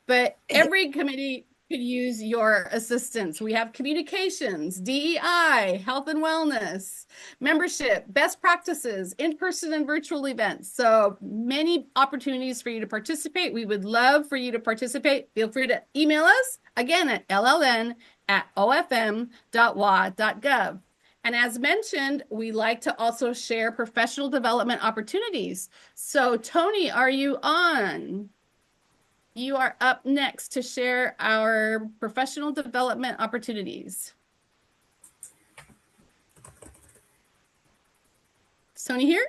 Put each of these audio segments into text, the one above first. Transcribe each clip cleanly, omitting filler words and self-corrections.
but every committee could use your assistance. We have communications, DEI, health and wellness, membership, best practices, in-person and virtual events. So many opportunities for you to participate. We would love for you to participate. Feel free to email us again at lln@ofm.wa.gov. And as mentioned, we like to also share professional development opportunities. So Tony, are you on? You are up next to share our professional development opportunities. Is Tony here?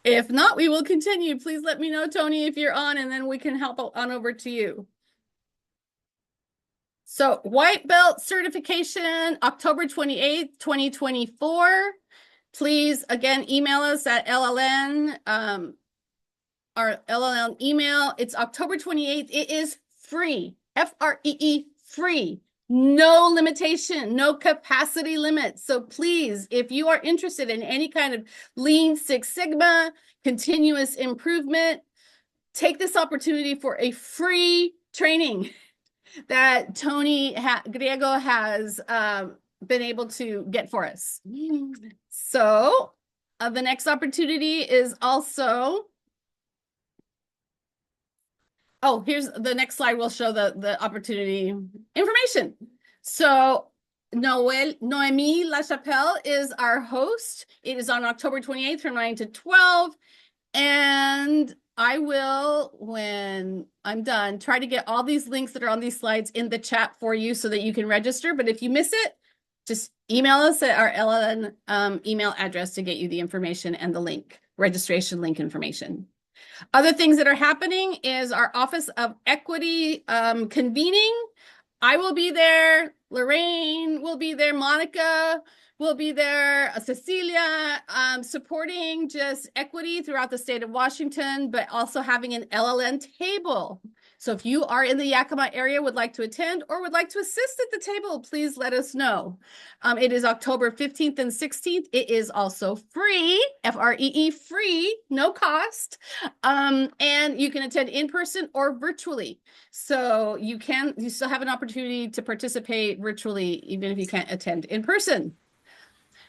If not, we will continue. Please let me know, Tony, if you're on, and then we can help on over to you. So white belt certification, October 28th, 2024. Please, again, email us at LLN, our LLN email. It's October 28th. It is free, Free, free. No limitation, no capacity limit. So please, if you are interested in any kind of Lean Six Sigma, continuous improvement, take this opportunity for a free training that Tony Griego has been able to get for us. So the next opportunity is also, oh, here's the next slide. Will show the opportunity information. So Noemi LaChapelle is our host. It is on October 28th from 9 to 12. And I will, when I'm done, try to get all these links that are on these slides in the chat for you so that you can register. But if you miss it, just email us at our LLN email address to get you the information and the link, registration link information. Other things that are happening is our Office of Equity convening. I will be there. Lorraine will be there. Monica will be there. Cecilia, supporting just equity throughout the state of Washington, but also having an LLN table. So if you are in the Yakima area, would like to attend or would like to assist at the table, please let us know. It is October 15th and 16th. It is also free, Free, free, no cost. And you can attend in person or virtually. So you still have an opportunity to participate virtually, even if you can't attend in person.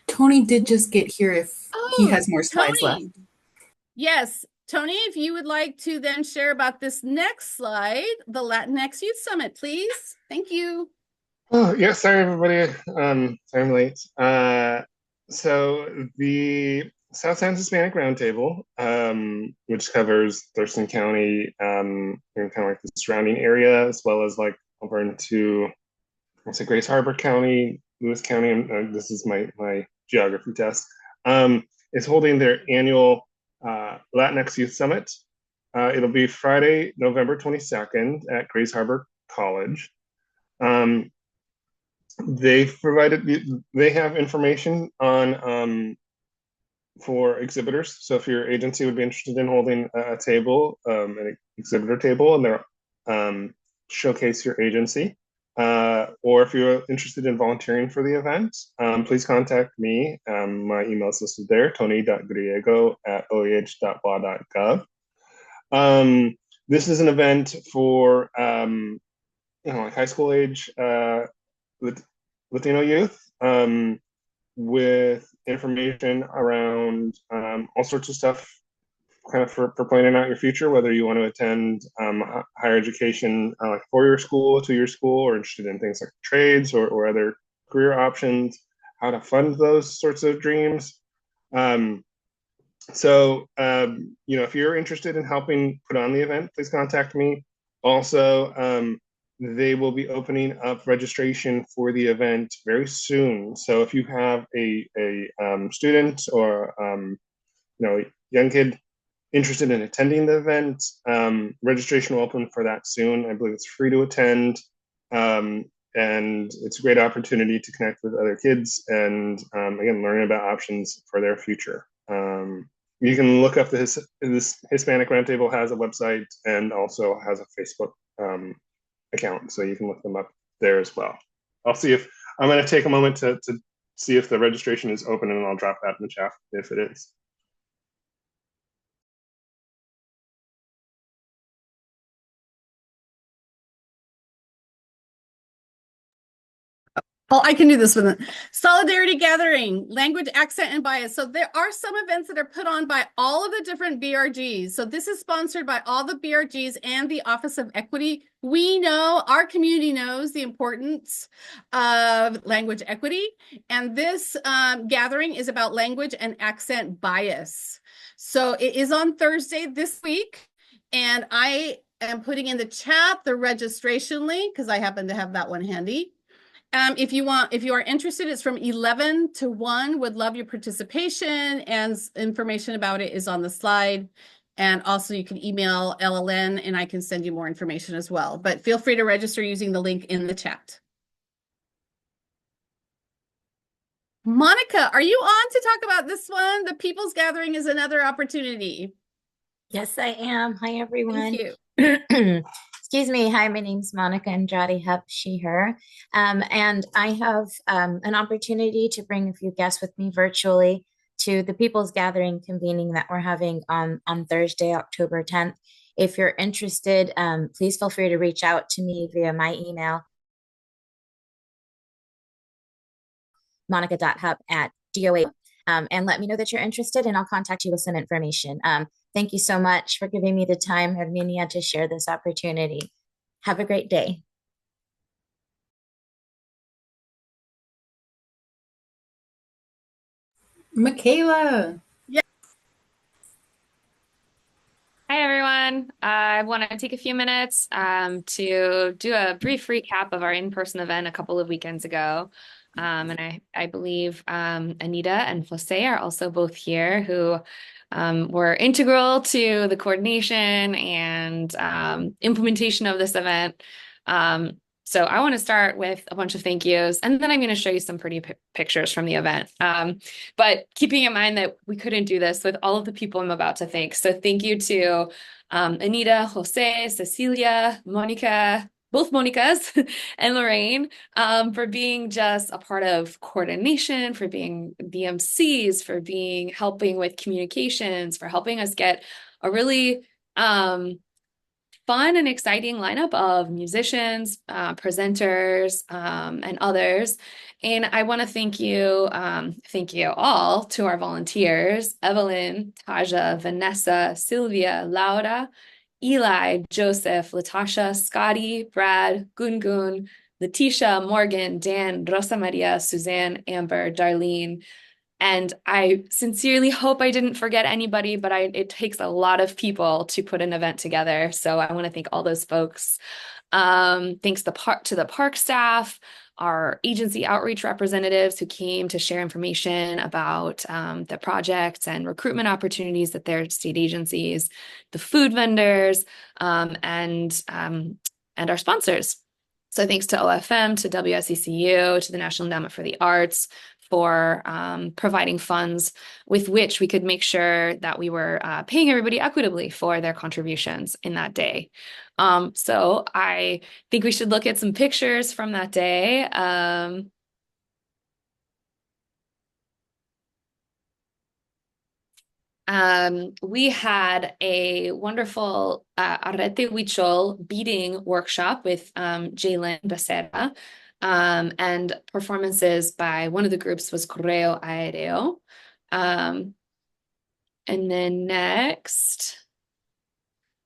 Tony did just get here if he Oh, has more slides left. Tony. Yes, Tony, if you would like to then share about this next slide, the Latinx Youth Summit, please. Thank you. Oh, yeah, sorry everybody. Sorry I'm late. So the South San Hispanic Roundtable, which covers Thurston County, and kind of like the surrounding area, as well as like over into, I'll say Grace Harbor County, Lewis County, and this is my geography test, is holding their annual Latinx Youth Summit. It'll be Friday, November 22nd at Grace Harbor College. They have information on for exhibitors. So if your agency would be interested in holding a table, an exhibitor table, and they're showcase your agency, or if you're interested in volunteering for the event, please contact me. My email is listed there, tony.griego@oeh.wa.gov. This is an event for like high school age Latino youth, with information around all sorts of stuff, kind of for planning out your future, whether you want to attend higher education, like four-year school, two-year school, or interested in things like trades or other career options, how to fund those sorts of dreams. If you're interested in helping put on the event, please contact me. Also, they will be opening up registration for the event very soon. So if you have a student or young kid interested in attending the event, registration will open for that soon. I believe it's free to attend, and it's a great opportunity to connect with other kids and again learn about options for their future. You can look up this Hispanic Roundtable has a website and also has a Facebook account, so you can look them up there as well. I'll see if I'm going to take a moment to see if the registration is open, and I'll drop that in the chat if it is. Oh, I can do this one. Solidarity gathering, language, accent, and bias. So there are some events that are put on by all of the different BRGs. So this is sponsored by all the BRGs and the Office of Equity. We know, our community knows the importance of language equity. And this gathering is about language and accent bias. So it is on Thursday this week. And I am putting in the chat the registration link because I happen to have that one handy. If you are interested, it's from 11 to 1. Would love your participation, and information about it is on the slide. And also you can email LLN and I can send you more information as well. But feel free to register using the link in the chat. Monica, are you on to talk about this one? The People's Gathering is another opportunity. Yes, I am. Hi, everyone. Thank you. Excuse me. Hi, my name's Monica Andrade Hup, she, her. And I have an opportunity to bring a few guests with me virtually to the People's Gathering convening that we're having on Thursday, October 10th. If you're interested, please feel free to reach out to me via my email, monica.hup@doa, and let me know that you're interested, and I'll contact you with some information. Thank you so much for giving me the time, Herminia, to share this opportunity. Have a great day. Michaela. Yeah. Hi, everyone. I want to take a few minutes to do a brief recap of our in-person event a couple of weekends ago. And I believe Anita and Jose are also both here, who were integral to the coordination and implementation of this event. So I want to start with a bunch of thank yous, and then I'm going to show you some pretty pictures from the event. But keeping in mind that we couldn't do this with all of the people I'm about to thank. So thank you to Anita, Jose, Cecilia, Monica, both Monicas, and Lorraine, for being just a part of coordination, for being the MCs, for helping with communications, for helping us get a really fun and exciting lineup of musicians, presenters, and others. And I want to thank you all to our volunteers: Evelyn, Taja, Vanessa, Sylvia, Laura, Eli, Joseph, Latasha, Scotty, Brad, Gungun, Letitia, Morgan, Dan, Rosa Maria, Suzanne, Amber, Darlene. And I sincerely hope I didn't forget anybody, but it takes a lot of people to put an event together. So I want to thank all those folks. Thanks to the park staff, our agency outreach representatives who came to share information about the projects and recruitment opportunities at their state agencies, the food vendors, and our sponsors. So thanks to OFM, to WSECU, to the National Endowment for the Arts, for providing funds with which we could make sure that we were paying everybody equitably for their contributions in that day. So I think we should look at some pictures from that day. We had a wonderful Arrete Huichol beading workshop with Jalen Becerra. And performances by one of the groups was Correo Aéreo. And then next,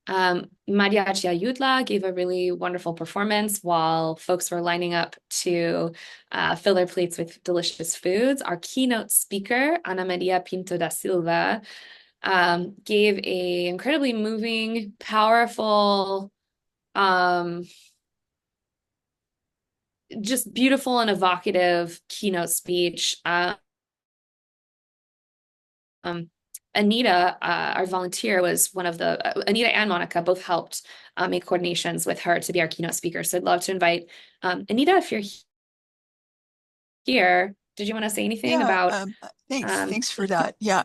Mariachi Ayutla gave a really wonderful performance while folks were lining up to fill their plates with delicious foods. Our keynote speaker, Ana Maria Pinto da Silva, gave a incredibly moving, powerful, just beautiful and evocative keynote speech. Anita, our volunteer, was one of the, Anita and Monica both helped make coordinations with her to be our keynote speaker. So I'd love to invite Anita, if you're here. Did you want to say anything about? Thanks for that. Yeah,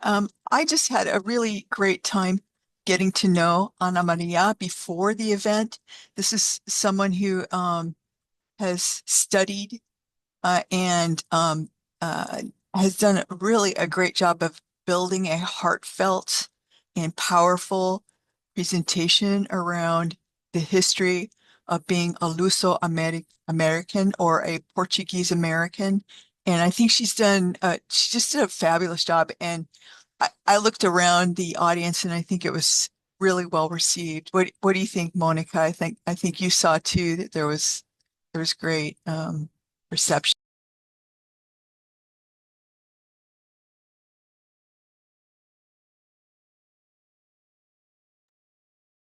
I just had a really great time getting to know Ana Maria before the event. This is someone who has studied and has done really a great job of building a heartfelt and powerful presentation around the history of being a Luso American or a Portuguese American. And I think she just did a fabulous job. And I looked around the audience and I think it was really well received. What do you think, Monica? I think you saw too that there was great reception.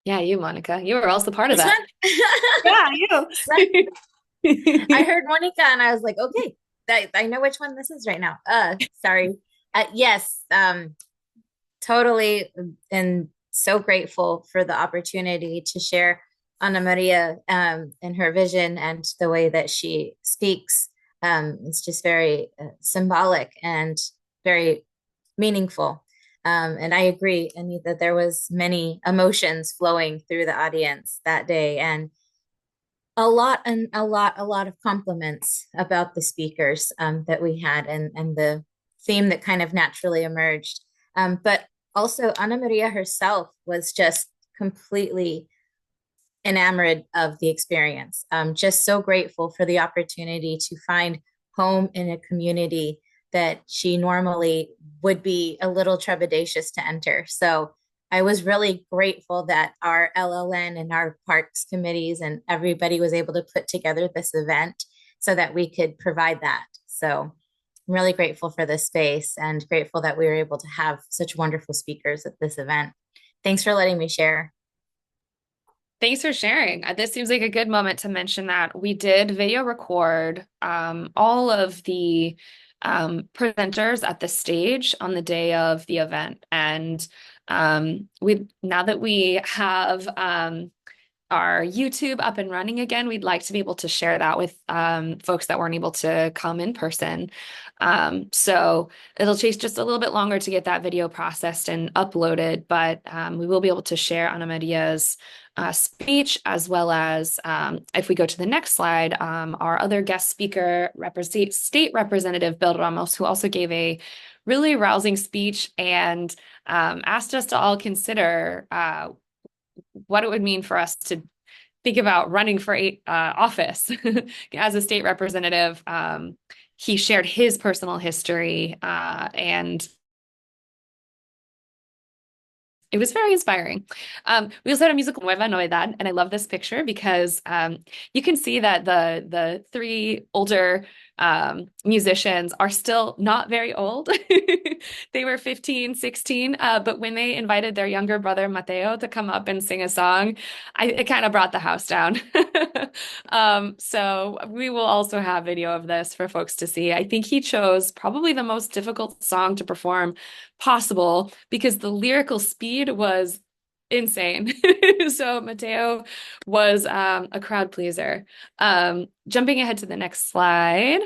Yeah, you, Monica. You were also part of This that. one? Yeah, you. I heard Monica and I was like, okay, I know which one this is right now. Sorry. Yes, totally, and so grateful for the opportunity to share Ana Maria and her vision and the way that she speaks. It's just very symbolic and very meaningful. And I agree, Anita, that there was many emotions flowing through the audience that day, and a lot of compliments about the speakers that we had, and the theme that kind of naturally emerged. But also Ana Maria herself was just completely enamored of the experience. Just so grateful for the opportunity to find home in a community that she normally would be a little trepidatious to enter. So I was really grateful that our LLN and our parks committees and everybody was able to put together this event so that we could provide that. So I'm really grateful for this space and grateful that we were able to have such wonderful speakers at this event. Thanks for letting me share. Thanks for sharing. This seems like a good moment to mention that we did video record all of the presenters at the stage on the day of the event. And now that we have our YouTube up and running again, we'd like to be able to share that with folks that weren't able to come in person. So it'll take just a little bit longer to get that video processed and uploaded, but we will be able to share Ana Maria's speech, as well as, if we go to the next slide, our other guest speaker, State Representative Bill Ramos, who also gave a really rousing speech and asked us to all consider what it would mean for us to think about running for office as a state representative. He shared his personal history, and it was very inspiring. We also had a musical Nueva Novedad, and I love this picture because you can see that the three older musicians are still not very old. They were 15, 16, but when they invited their younger brother Mateo to come up and sing a song, it kind of brought the house down. So we will also have video of this for folks to see. I think he chose probably the most difficult song to perform possible because the lyrical speed was insane. So Mateo was a crowd pleaser. Jumping ahead to the next slide.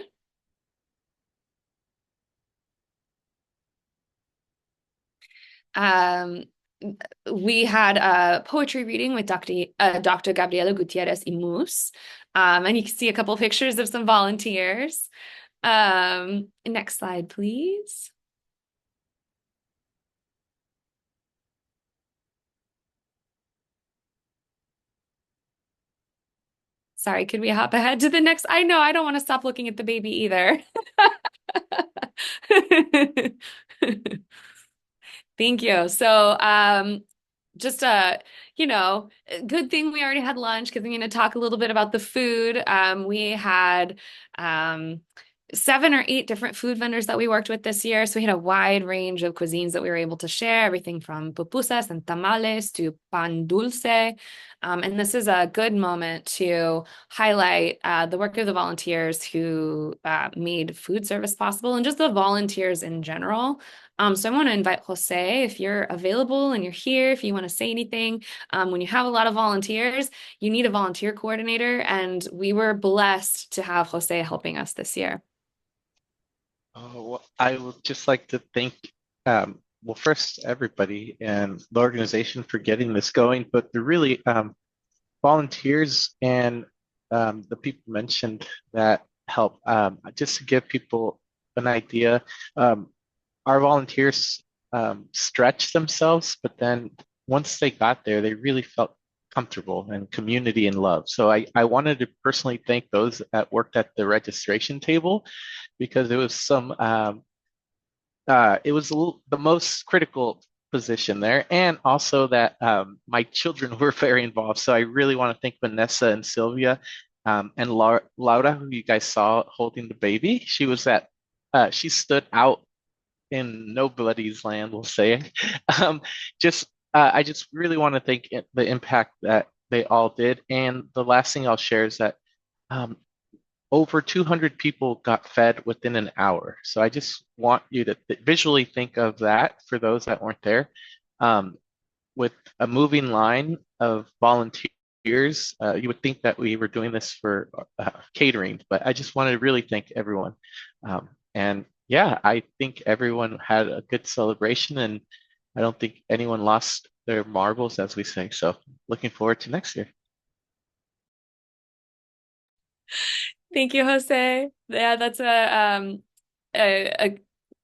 We had a poetry reading with Dr. Gabriela Gutierrez Imus. And you can see a couple pictures of some volunteers. Next slide, please. Sorry, could we hop ahead to the next? I know, I don't want to stop looking at the baby either. Thank you. So, just a good thing we already had lunch because I'm going to talk a little bit about the food. We had 7 or 8 different food vendors that we worked with this year. So we had a wide range of cuisines that we were able to share, everything from pupusas and tamales to pan dulce. And this is a good moment to highlight the work of the volunteers who made food service possible and just the volunteers in general. So I want to invite Jose, if you're available and you're here, if you want to say anything. When you have a lot of volunteers, you need a volunteer coordinator, and we were blessed to have Jose helping us this year. Oh, well, I would just like to thank, well, first everybody and the organization for getting this going, but the really volunteers and the people mentioned that help. Just to give people an idea, our volunteers stretched themselves, but then once they got there, they really felt comfortable and community and love. So I wanted to personally thank those that worked at the registration table because it was the most critical position there, and also that my children were very involved. So I really want to thank Vanessa and Sylvia and Laura, who you guys saw holding the baby. She stood out in nobody's land, we'll say. Um, I just really want to thank the impact that they all did. And the last thing I'll share is that um, over 200 people got fed within an hour. So I just want you to visually think of that for those that weren't there. With a moving line of volunteers, you would think that we were doing this for catering, but I just wanted to really thank everyone. And yeah, I think everyone had a good celebration, and I don't think anyone lost their marbles, as we say. So looking forward to next year. Thank you, Jose. Yeah, that's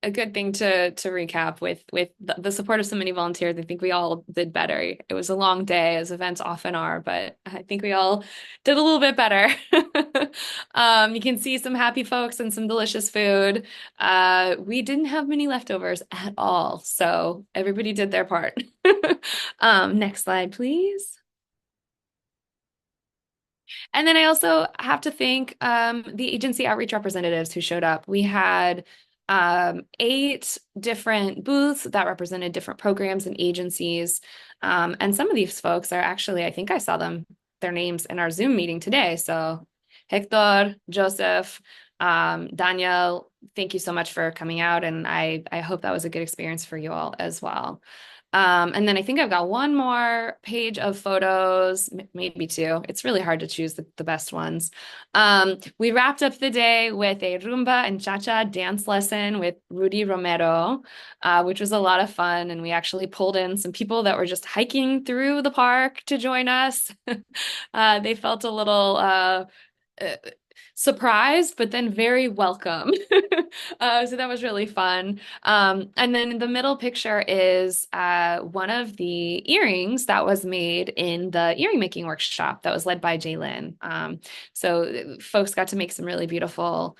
a good thing to recap with the support of so many volunteers. I think we all did better. It was a long day, as events often are, but I think we all did a little bit better. You can see some happy folks and some delicious food. We didn't have many leftovers at all, so everybody did their part. Next slide, please. And then I also have to thank the agency outreach representatives who showed up. We had 8 different booths that represented different programs and agencies. And some of these folks are actually, I think I saw their names in our Zoom meeting today. So Hector, Joseph, Daniel, thank you so much for coming out. And I hope that was a good experience for you all as well. And then I think I've got one more page of photos, maybe 2. It's really hard to choose the best ones. We wrapped up the day with a rumba and cha-cha dance lesson with Rudy Romero, which was a lot of fun. And we actually pulled in some people that were just hiking through the park to join us. They felt a little surprised, but then very welcome. So that was really fun. And then in the middle picture is one of the earrings that was made in the earring making workshop that was led by Jaylin. So folks got to make some really beautiful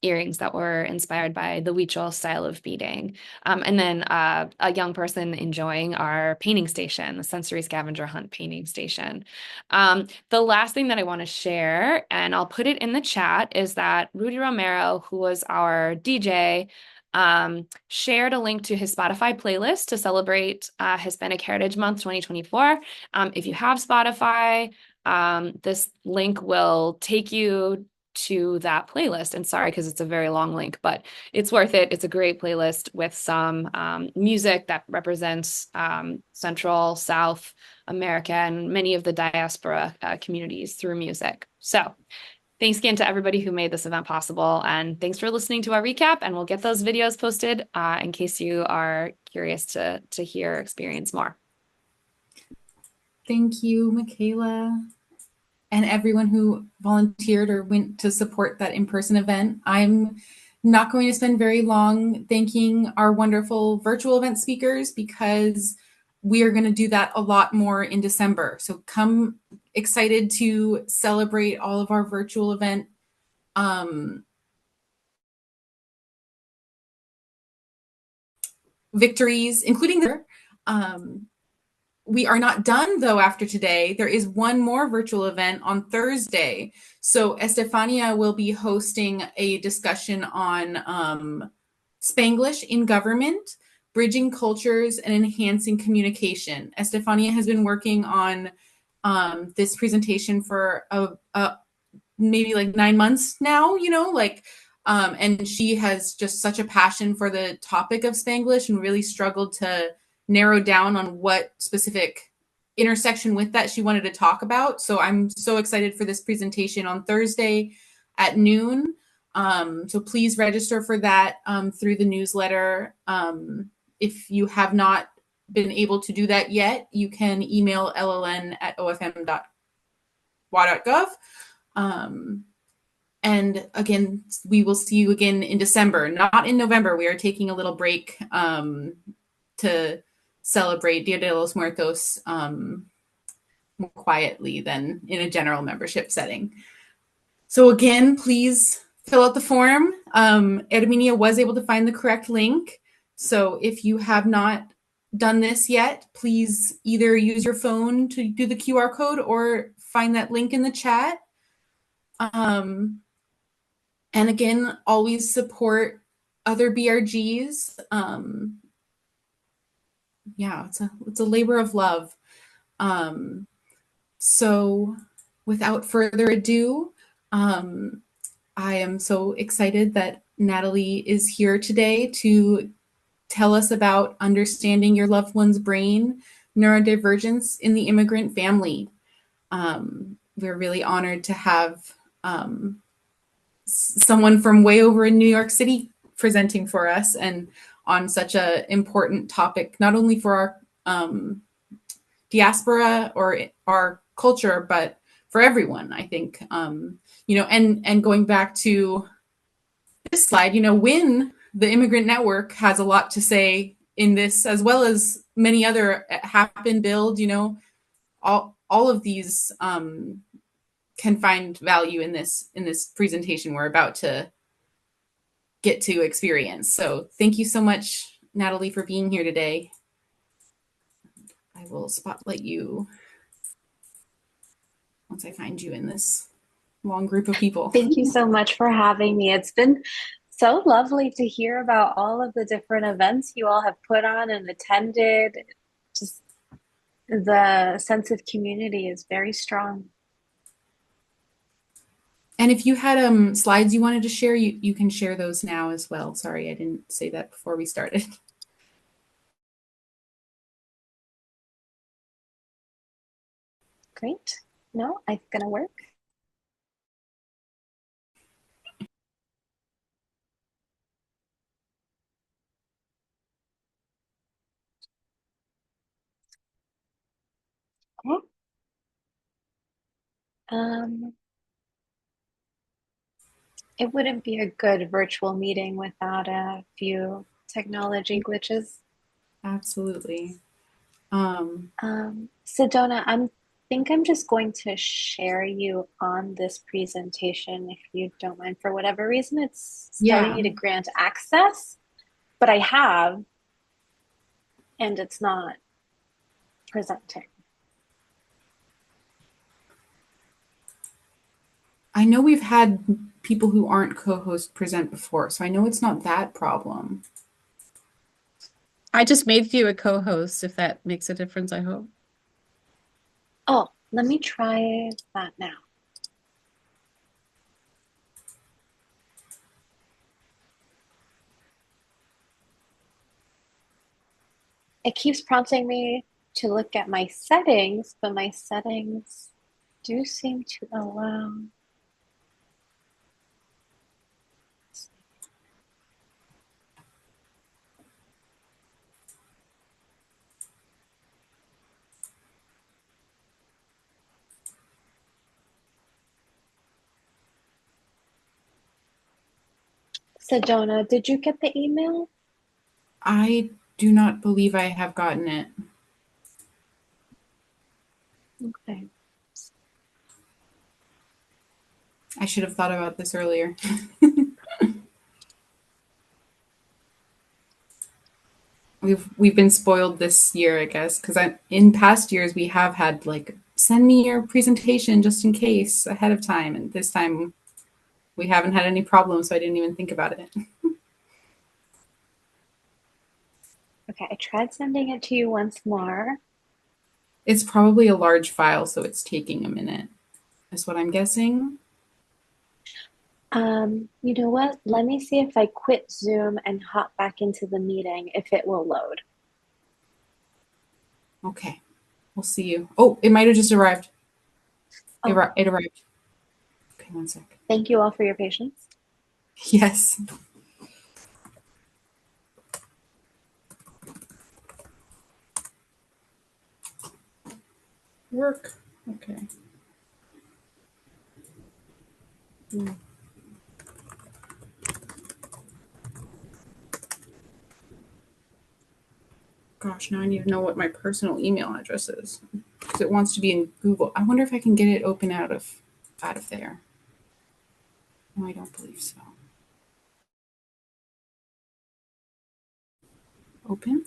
earrings that were inspired by the Huichol style of beading. And then a young person enjoying our painting station, the sensory scavenger hunt painting station. The last thing that I want to share, and I'll put it in the chat, is that Rudy Romero, who was our DJ, shared a link to his Spotify playlist to celebrate Hispanic Heritage Month 2024. If you have Spotify, this link will take you to that playlist. And sorry, because it's a very long link, but it's worth it. It's a great playlist with some music that represents Central, South America, and many of the diaspora communities through music. So thanks again to everybody who made this event possible. And thanks for listening to our recap. And we'll get those videos posted in case you are curious to hear or experience more. Thank you, Michaela, and everyone who volunteered or went to support that in-person event. I'm not going to spend very long thanking our wonderful virtual event speakers because we are going to do that a lot more in December. So come excited to celebrate all of our virtual event victories, including the we are not done, though, after today. There is one more virtual event on Thursday. So Estefania will be hosting a discussion on Spanglish in government, bridging cultures, and enhancing communication. Estefania has been working on this presentation for maybe like 9 months now, and she has just such a passion for the topic of Spanglish and really struggled to narrow down on what specific intersection with that she wanted to talk about. So I'm so excited for this presentation on Thursday at noon. So please register for that through the newsletter. If you have not been able to do that yet, you can email lln@ofm.wa.gov. And again, we will see you again in December, not in November. We are taking a little break to celebrate Dia de los Muertos more quietly than in a general membership setting. So again, please fill out the form. Herminia was able to find the correct link. So if you have not done this yet, please either use your phone to do the QR code or find that link in the chat. And again, always support other BRGs. Yeah, it's a labor of love. So without further ado, I am so excited that Natalie is here today to tell us about understanding your loved one's brain, neurodivergence in the immigrant family. We're really honored to have someone from way over in New York City presenting for us and on such an important topic, not only for our diaspora or our culture, but for everyone, I think. And going back to this slide, WIN, the Immigrant Network, has a lot to say in this, as well as many other Happen, Build, all of these can find value in this presentation we're about to get to experience. So thank you so much, Natalie, for being here today. I will spotlight you once I find you in this long group of people. Thank you so much for having me. It's been so lovely to hear about all of the different events you all have put on and attended. Just the sense of community is very strong. And if you had slides you wanted to share, you can share those now as well. Sorry, I didn't say that before we started. Great. No, it's gonna work. Okay. It wouldn't be a good virtual meeting without a few technology glitches. Absolutely. Sedona, I think I'm just going to share you on this presentation if you don't mind. For whatever reason, it's telling me to grant access, but I have, and it's not presenting. I know we've had people who aren't co-hosts present before, so I know it's not that problem. I just made you a co-host, if that makes a difference, I hope. Oh, let me try that now. It keeps prompting me to look at my settings, but my settings do seem to allow. Sedona, did you get the email? I do not believe I have gotten it. Okay. I should have thought about this earlier. We've been spoiled this year, I guess, because in past years we have had like, send me your presentation just in case ahead of time, and this time we haven't had any problems, so I didn't even think about it. Okay, I tried sending it to you once more. It's probably a large file, so it's taking a minute, is what I'm guessing. You know what? Let me see if I quit Zoom and hop back into the meeting, if it will load. Okay, we'll see you. Oh, it might have just arrived. Oh. It arrived. Okay, one sec. Thank you all for your patience. Yes. Work. Okay. Gosh, now I need to know what my personal email address is. because it wants to be in Google. I wonder if I can get it open out of there. No, I don't believe so. Open.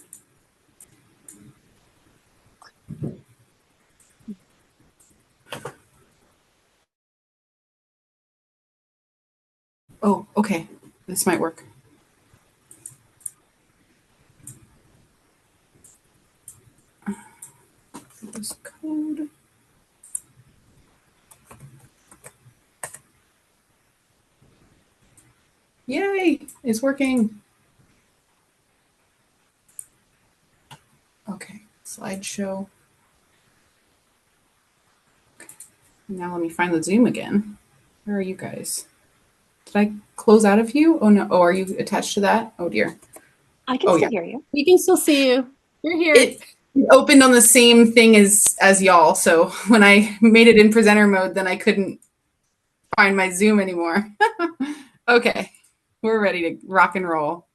Oh, okay. This might work. This code. Yay, it's working. Okay, slideshow. Okay. Now let me find the Zoom again. Where are you guys? Did I close out of you? Oh no, oh, are you attached to that? Oh dear. I can still hear you. We can still see you. You're here. It opened on the same thing as y'all, so when I made it in presenter mode, then I couldn't find my Zoom anymore. Okay, we're ready to rock and roll.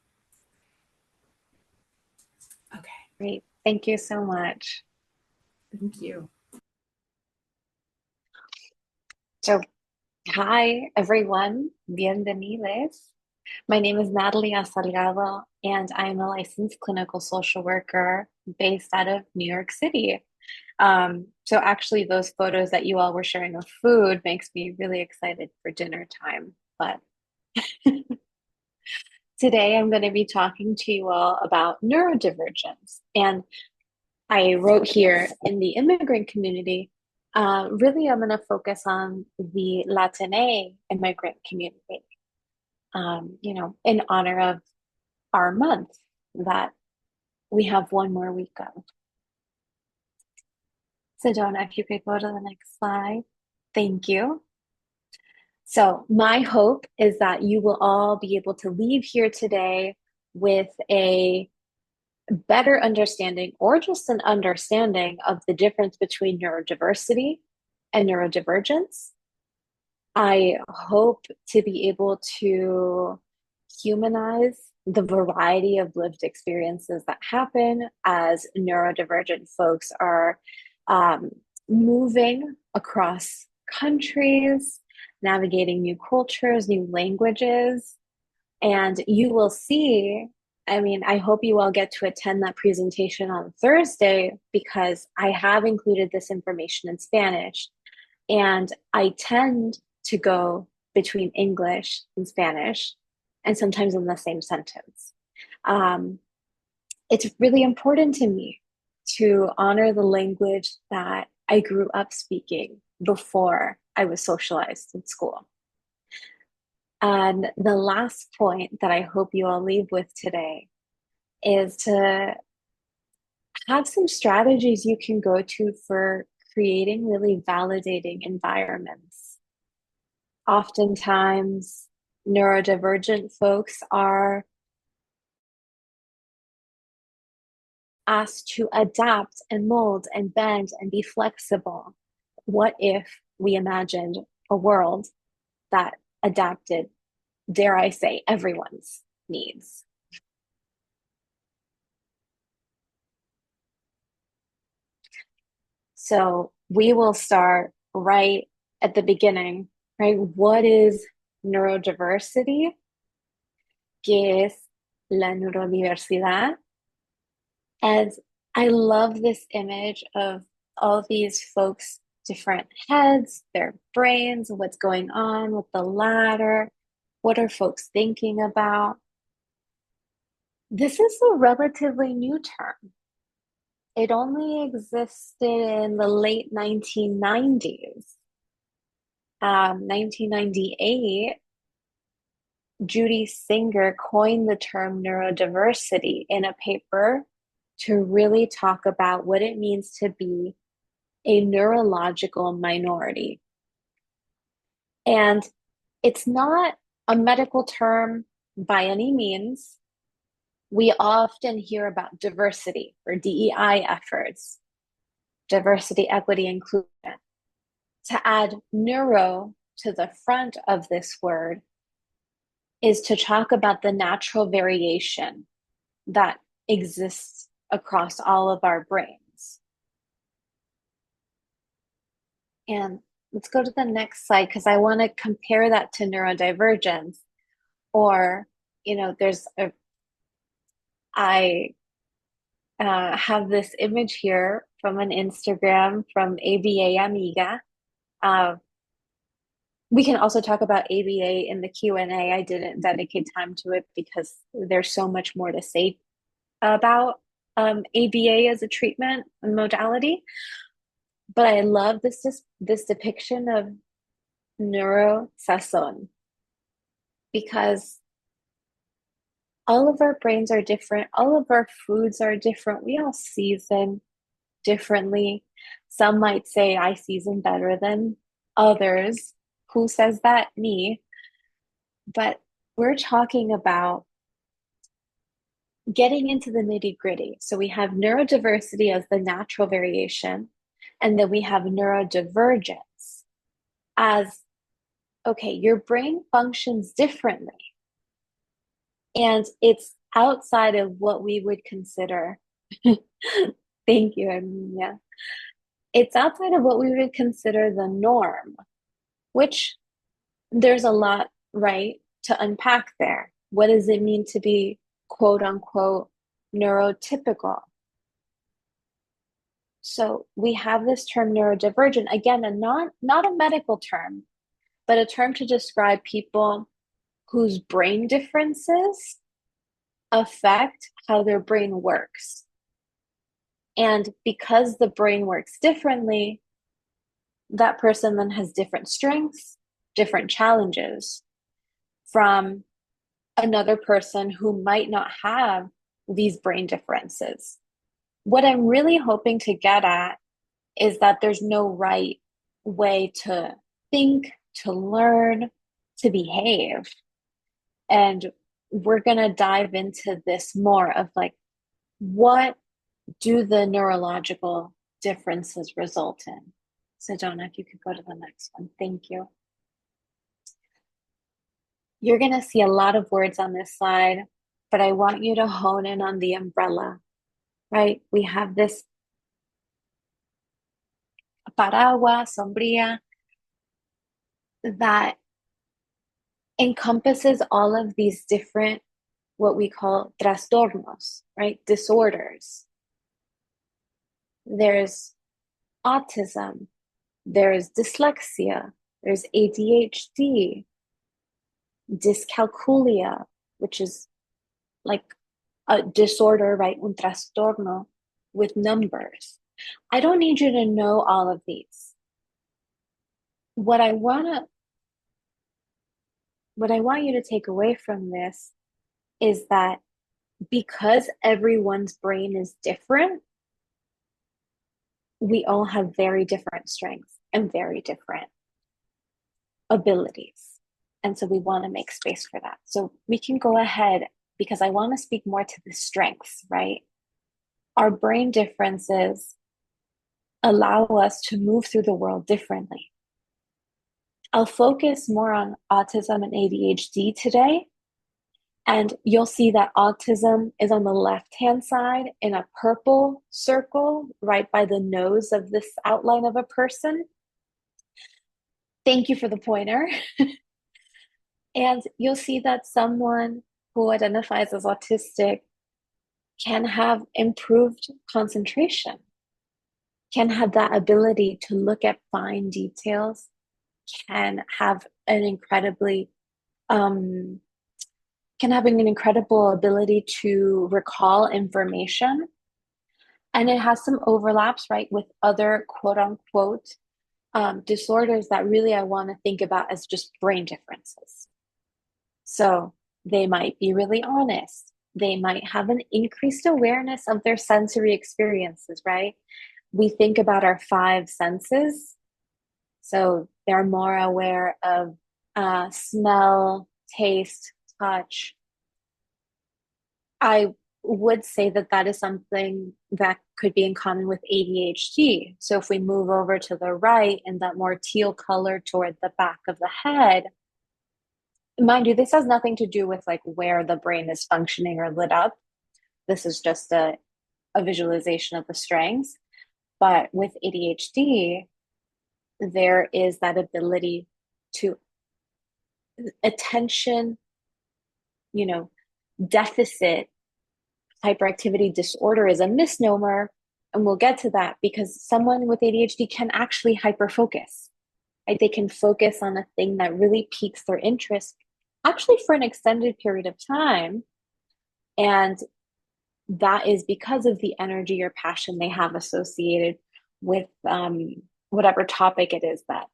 Okay. Great. Thank you so much. Thank you. So, hi, everyone. Bienvenidos. My name is Natalie Asalgado, and I'm a licensed clinical social worker based out of New York City. So actually, those photos that you all were sharing of food makes me really excited for dinner time. But today I'm going to be talking to you all about neurodivergence. And I wrote here in the immigrant community, really I'm going to focus on the Latine immigrant community, in honor of our month that we have one more week of. Sedona, if you could go to the next slide. Thank you. So my hope is that you will all be able to leave here today with a better understanding or just an understanding of the difference between neurodiversity and neurodivergence. I hope to be able to humanize the variety of lived experiences that happen as neurodivergent folks are moving across countries, navigating new cultures, new languages. And you will see, I hope you all get to attend that presentation on Thursday because I have included this information in Spanish. And I tend to go between English and Spanish, and sometimes in the same sentence. It's really important to me to honor the language that I grew up speaking before I was socialized in school. And the last point that I hope you all leave with today is to have some strategies you can go to for creating really validating environments. Oftentimes, neurodivergent folks are asked to adapt and mold and bend and be flexible. What if we imagined a world that adapted, dare I say, everyone's needs? So we will start right at the beginning, right? What is neurodiversity? ¿Qué es la neurodiversidad? And I love this image of all these folks' different heads, their brains, what's going on with the ladder. What are folks thinking about? This is a relatively new term. It only existed in the late 1990s. 1998, Judy Singer coined the term neurodiversity in a paper to really talk about what it means to be a neurological minority. And it's not a medical term by any means. We often hear about diversity or DEI efforts, diversity, equity, inclusion. To add neuro to the front of this word is to talk about the natural variation that exists across all of our brains. And let's go to the next slide because I want to compare that to neurodivergence. Or, I have this image here from an Instagram from ABA Amiga. We can also talk about ABA in the Q&A. I didn't dedicate time to it because there's so much more to say about ABA as a treatment modality. But I love this depiction of neurosazón because all of our brains are different. All of our foods are different. We all season differently. Some might say I season better than others. Who says that? Me. But we're talking about getting into the nitty-gritty. So we have neurodiversity as the natural variation, and then we have neurodivergence as, okay, your brain functions differently. And it's outside of what we would consider, thank you, Amelia. It's outside of what we would consider the norm, which there's a lot, right, to unpack there. What does it mean to be quote unquote neurotypical? So we have this term neurodivergent, again, not a medical term, but a term to describe people whose brain differences affect how their brain works. And because the brain works differently, that person then has different strengths, different challenges from another person who might not have these brain differences. What I'm really hoping to get at is that there's no right way to think, to learn, to behave. And we're going to dive into this more of like, what do the neurological differences result in? So Donna, if you could go to the next one. Thank you. You're going to see a lot of words on this slide, but I want you to hone in on the umbrella, right? We have this paraguas, sombría, that encompasses all of these different, what we call trastornos, right? Disorders. There's autism, there's dyslexia, there's ADHD, dyscalculia, which is like a disorder, right? Un trastorno with numbers. I don't need you to know all of these. What I want you to take away from this is that because everyone's brain is different, we all have very different strengths and very different abilities. And so we want to make space for that. So we can go ahead because I want to speak more to the strengths, right? Our brain differences allow us to move through the world differently. I'll focus more on autism and ADHD today. And you'll see that autism is on the left-hand side in a purple circle right by the nose of this outline of a person. Thank you for the pointer. And you'll see that someone who identifies as autistic can have improved concentration, can have that ability to look at fine details, can have an incredibly an incredible ability to recall information. And it has some overlaps, right, with other quote unquote disorders that really I want to think about as just brain differences. So they might be really honest. They might have an increased awareness of their sensory experiences, right? We think about our 5 senses. So they're more aware of smell, taste, touch. I would say that that is something that could be in common with ADHD. So if we move over to the right in that more teal color toward the back of the head, mind you, this has nothing to do with like where the brain is functioning or lit up. This is just a visualization of the strengths. But with ADHD, there is that ability to attention, deficit hyperactivity disorder is a misnomer. And we'll get to that because someone with ADHD can actually hyperfocus. Right? They can focus on a thing that really piques their interest, actually for an extended period of time. And that is because of the energy or passion they have associated with whatever topic it is that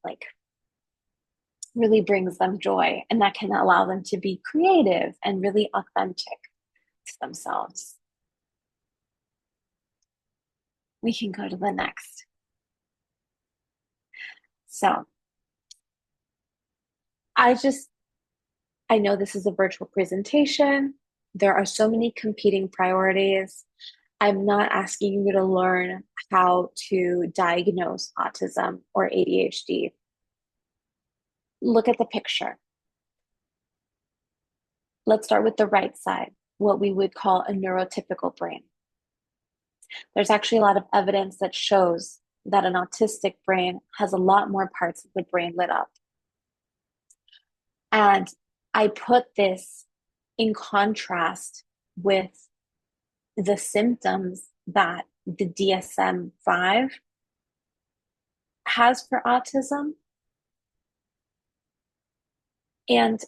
really brings them joy, and that can allow them to be creative and really authentic to themselves. We can go to the next. So I know this is a virtual presentation. There are so many competing priorities. I'm not asking you to learn how to diagnose autism or ADHD. Look at the picture. Let's start with the right side, what we would call a neurotypical brain. There's actually a lot of evidence that shows that an autistic brain has a lot more parts of the brain lit up. And I put this in contrast with the symptoms that the DSM-5 has for autism. And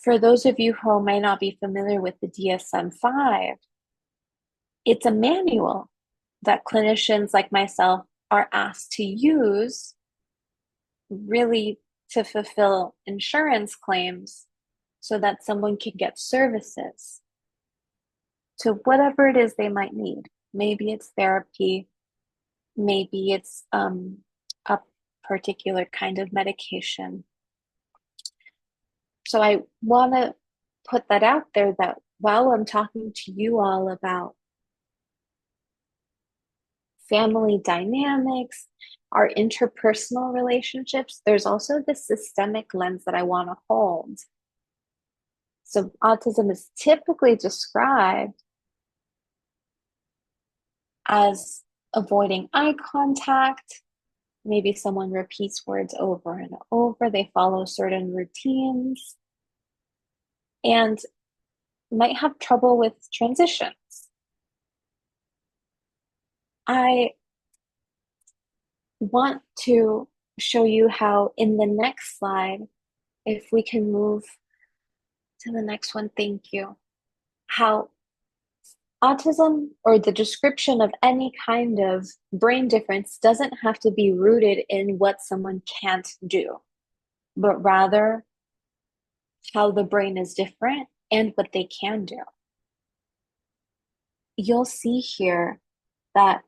for those of you who might not be familiar with the DSM-5, it's a manual that clinicians like myself are asked to use really to fulfill insurance claims so that someone can get services to whatever it is they might need. Maybe it's therapy, maybe it's a particular kind of medication. So I want to put that out there that while I'm talking to you all about family dynamics, our interpersonal relationships, there's also this systemic lens that I want to hold. So autism is typically described as avoiding eye contact. Maybe someone repeats words over and over. They follow certain routines and might have trouble with transitions. I want to show you how in the next slide, if we can move to the next one, thank you, how autism or the description of any kind of brain difference doesn't have to be rooted in what someone can't do, but rather how the brain is different and what they can do. You'll see here that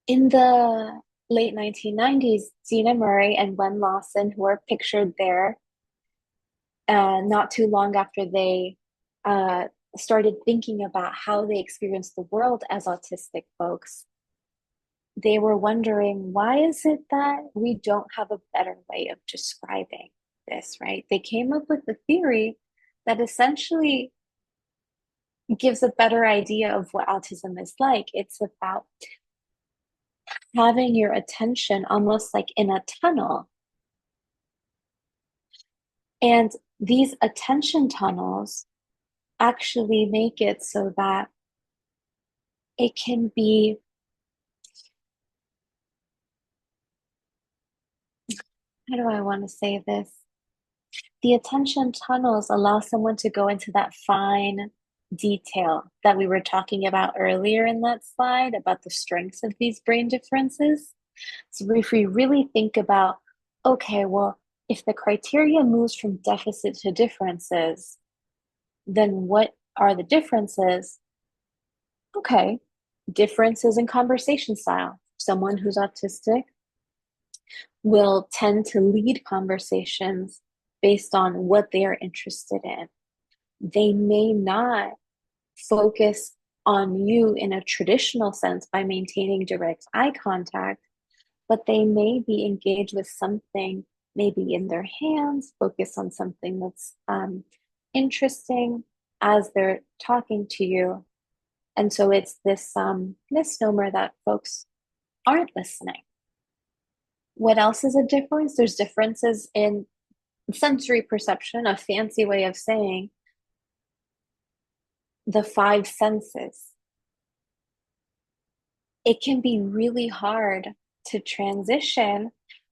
in the late 1990s, Zena Murray and Len Lawson, who are pictured there, not too long after they started thinking about how they experience the world as autistic folks, they were wondering, why is it that we don't have a better way of describing this, right? They came up with the theory that essentially gives a better idea of what autism is like. It's about having your attention almost like in a tunnel. And these attention tunnels actually make it so that it can be, how do I want to say this? The attention tunnels allow someone to go into that fine detail that we were talking about earlier in that slide about the strengths of these brain differences. So if we really think about, okay, well, if the criteria moves from deficit to differences, then what are the differences? Okay, differences in conversation style. Someone who's autistic will tend to lead conversations based on what they are interested in. They may not focus on you in a traditional sense by maintaining direct eye contact, but they may be engaged with something maybe in their hands, focus on something that's interesting as they're talking to you. And so it's this misnomer that folks aren't listening. What else is a difference? There's differences in sensory perception, a fancy way of saying the five senses. It can be really hard to transition,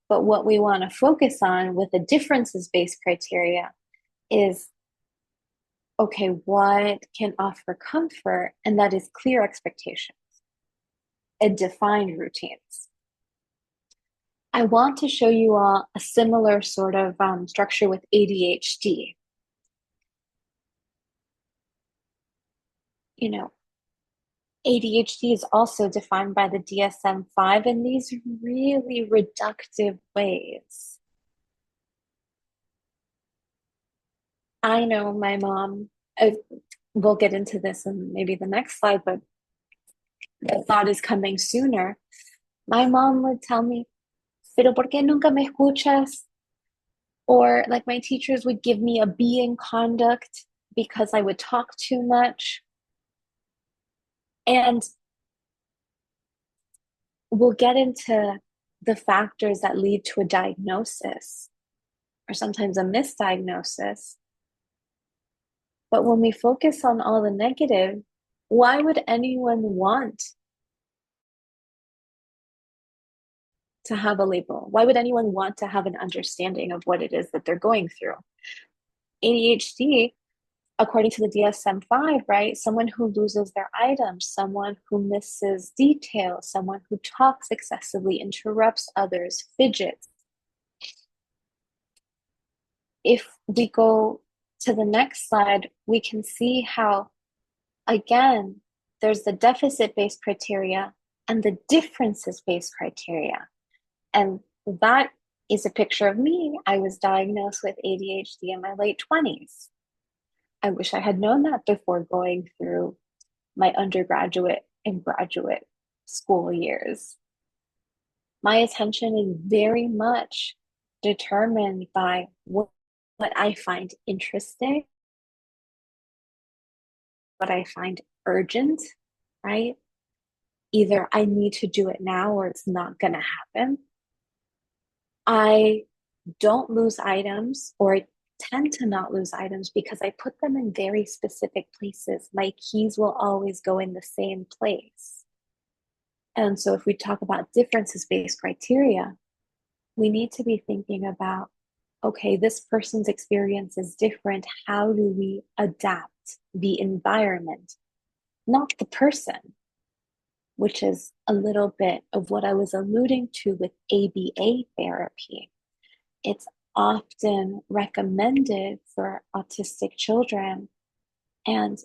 but what we want to focus on with the differences-based criteria is, okay, what can offer comfort? And that is clear expectations and defined routines. I want to show you all a similar sort of structure with ADHD. You know, ADHD is also defined by the DSM-5 in these really reductive ways. I know my mom, we'll get into this in maybe the next slide, but the thought is coming sooner. My mom would tell me, pero ¿por qué nunca me escuchas? Or like my teachers would give me a B in conduct because I would talk too much. And we'll get into the factors that lead to a diagnosis or sometimes a misdiagnosis. But when we focus on all the negative, why would anyone want to have a label? Why would anyone want to have an understanding of what it is that they're going through? ADHD, according to the DSM-5, right? Someone who loses their items, someone who misses details, someone who talks excessively, interrupts others, fidgets. If we go to the next slide, we can see how, again, there's the deficit-based criteria and the differences-based criteria. And that is a picture of me. I was diagnosed with ADHD in my late 20s. I wish I had known that before going through my undergraduate and graduate school years. My attention is very much determined by what I find interesting, what I find urgent, right? Either I need to do it now or it's not going to happen. I don't lose items, or I tend to not lose items because I put them in very specific places. My keys will always go in the same place. And so if we talk about differences-based criteria, we need to be thinking about, okay, this person's experience is different. How do we adapt the environment, not the person, which is a little bit of what I was alluding to with ABA therapy. It's often recommended for autistic children, and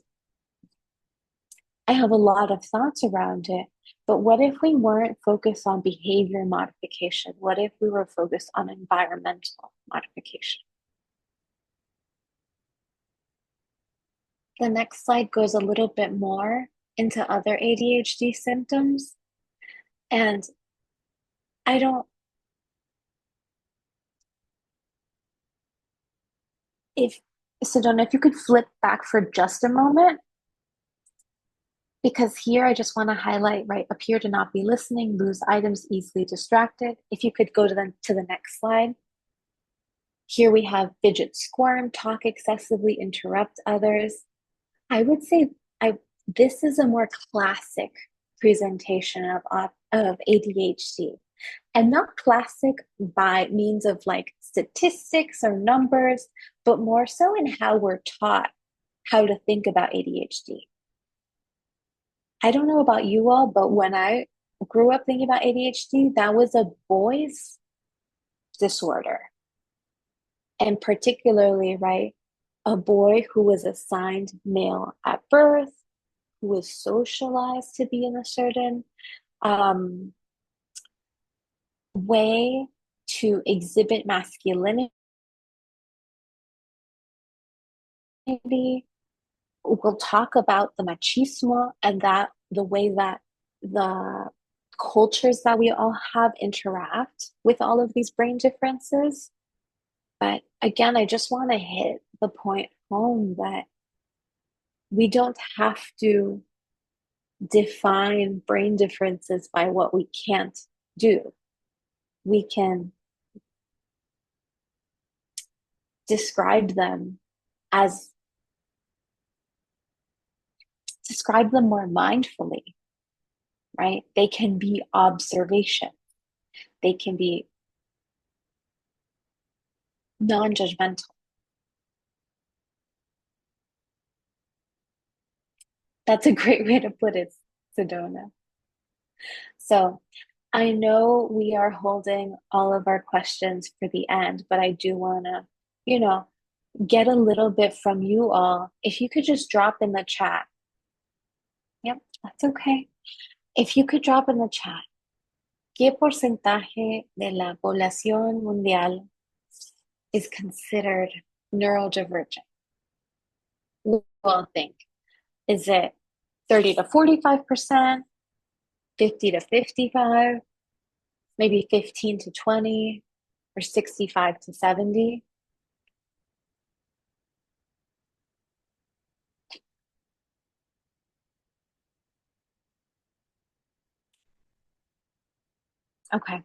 I have a lot of thoughts around it. But what if we weren't focused on behavior modification? What if we were focused on environmental modification? The next slide goes a little bit more into other ADHD symptoms. And I don't, Sedona, if you could flip back for just a moment, because here I just want to highlight, right, appear to not be listening, lose items, easily distracted. If you could go to the next slide. Here we have fidget, squirm, talk excessively, interrupt others. I would say this is a more classic presentation of ADHD, and not classic by means of like statistics or numbers, but more so in how we're taught how to think about ADHD. I don't know about you all, but when I grew up thinking about ADHD, that was a boy's disorder. And particularly, right, a boy who was assigned male at birth, who was socialized to be in a certain way to exhibit masculinity. We'll talk about the machismo and that the way that the cultures that we all have interact with all of these brain differences. But again, I just want to hit the point home that we don't have to define brain differences by what we can't do. We can describe them more mindfully, right? They can be observation. They can be non-judgmental. That's a great way to put it, Sedona. So I know we are holding all of our questions for the end, but I do want to, get a little bit from you all. If you could just drop in the chat. Yep, that's okay. If you could drop in the chat, ¿qué porcentaje de la población mundial is considered neurodivergent? What do you all think? Is it 30 to 45%, 50 to 55, maybe 15 to 20, or 65 to 70? Okay.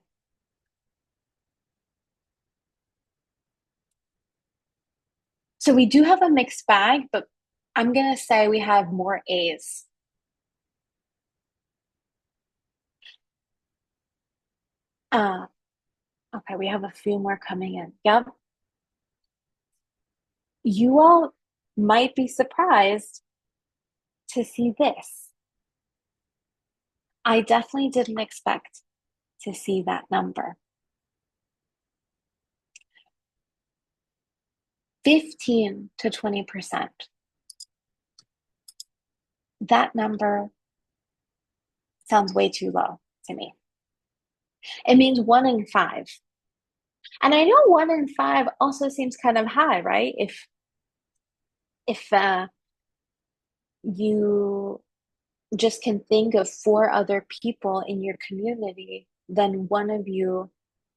So we do have a mixed bag, but I'm going to say we have more A's. Okay, we have a few more coming in. Yep. You all might be surprised to see this. I definitely didn't expect to see that number. 15 to 20%. That number sounds way too low to me. It means 1 in 5. And I know 1 in 5 also seems kind of high, right? If you just can think of 4 other people in your community, then one of you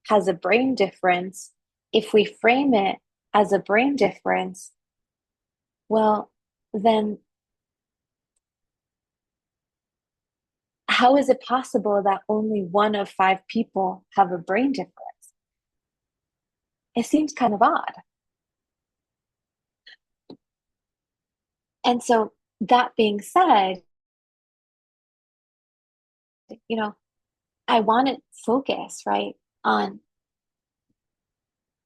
has a brain difference. If we frame it as a brain difference, well, then how is it possible that only 1 of 5 people have a brain difference? It seems kind of odd. And so that being said, I want to focus, right, on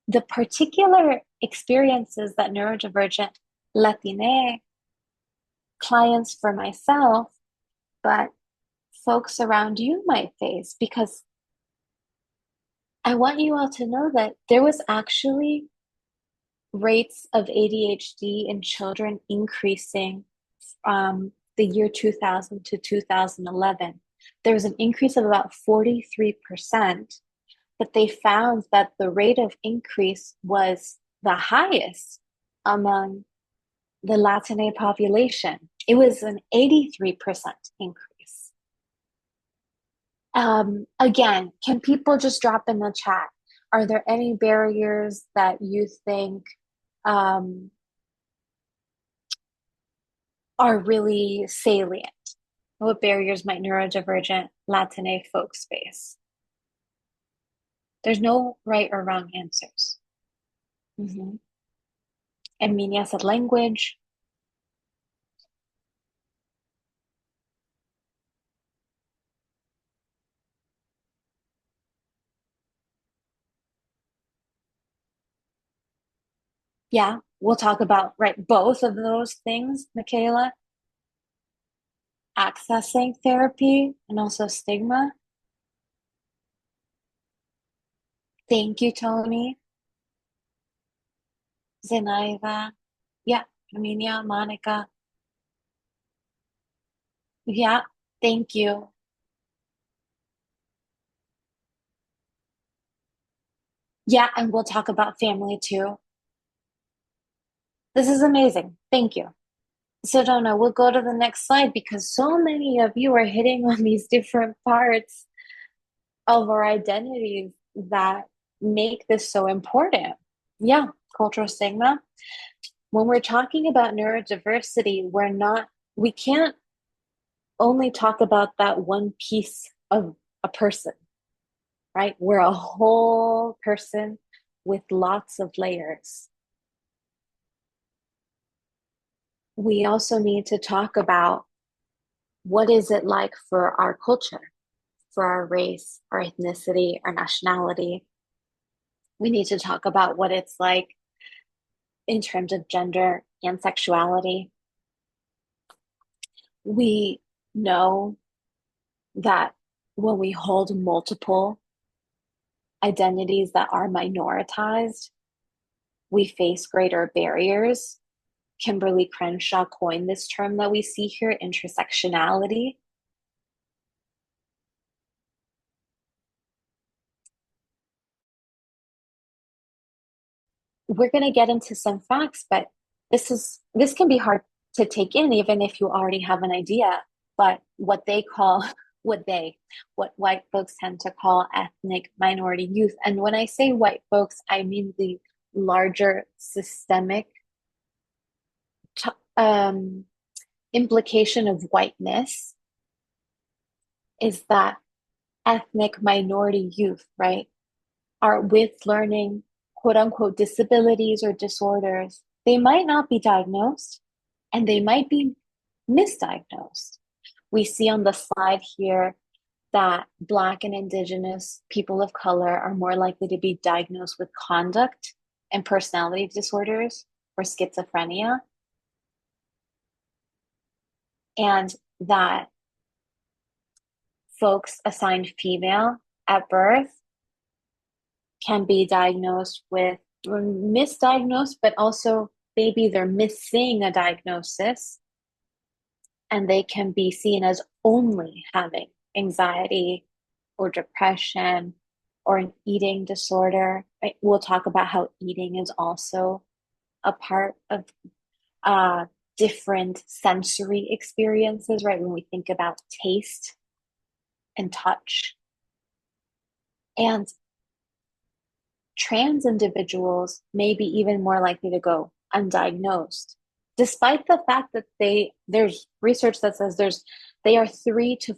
the particular experiences that neurodivergent Latina clients for myself, but folks around you might face, because I want you all to know that there was actually rates of ADHD in children increasing from the year 2000 to 2011. There was an increase of about 43%, but they found that the rate of increase was the highest among the Latina population. It was an 83% increase. Again, can people just drop in the chat? Are there any barriers that you think are really salient? What barriers might neurodivergent Latina folks face? There's no right or wrong answers. Emilia said language. Yeah, we'll talk about, both of those things, Michaela. Accessing therapy and also stigma. Thank you, Tony. Zenaida. Yeah, Emilia, Monica. Yeah, thank you. Yeah, and we'll talk about family too. This is amazing. Thank you. So Donna, we'll go to the next slide, because so many of you are hitting on these different parts of our identities that make this so important. Yeah, cultural stigma. When we're talking about neurodiversity, we can't only talk about that one piece of a person, right? We're a whole person with lots of layers. We also need to talk about what is it like for our culture, for our race, our ethnicity, our nationality. We need to talk about what it's like in terms of gender and sexuality. We know that when we hold multiple identities that are minoritized, we face greater barriers. Kimberly Crenshaw coined this term that we see here, intersectionality. We're going to get into some facts, but this can be hard to take in, even if you already have an idea. But what white folks tend to call ethnic minority youth. And when I say white folks, I mean the larger systemic implication of whiteness is that ethnic minority youth, right, are with learning, quote unquote, disabilities or disorders. They might not be diagnosed and they might be misdiagnosed. We see on the slide here that Black and Indigenous people of color are more likely to be diagnosed with conduct and personality disorders or schizophrenia. And that folks assigned female at birth can be diagnosed with, or misdiagnosed, but also maybe they're missing a diagnosis and they can be seen as only having anxiety or depression or an eating disorder. Right? We'll talk about how eating is also a part of different sensory experiences, right? When we think about taste and touch. And trans individuals may be even more likely to go undiagnosed, despite the fact that there's research that says they are 3 to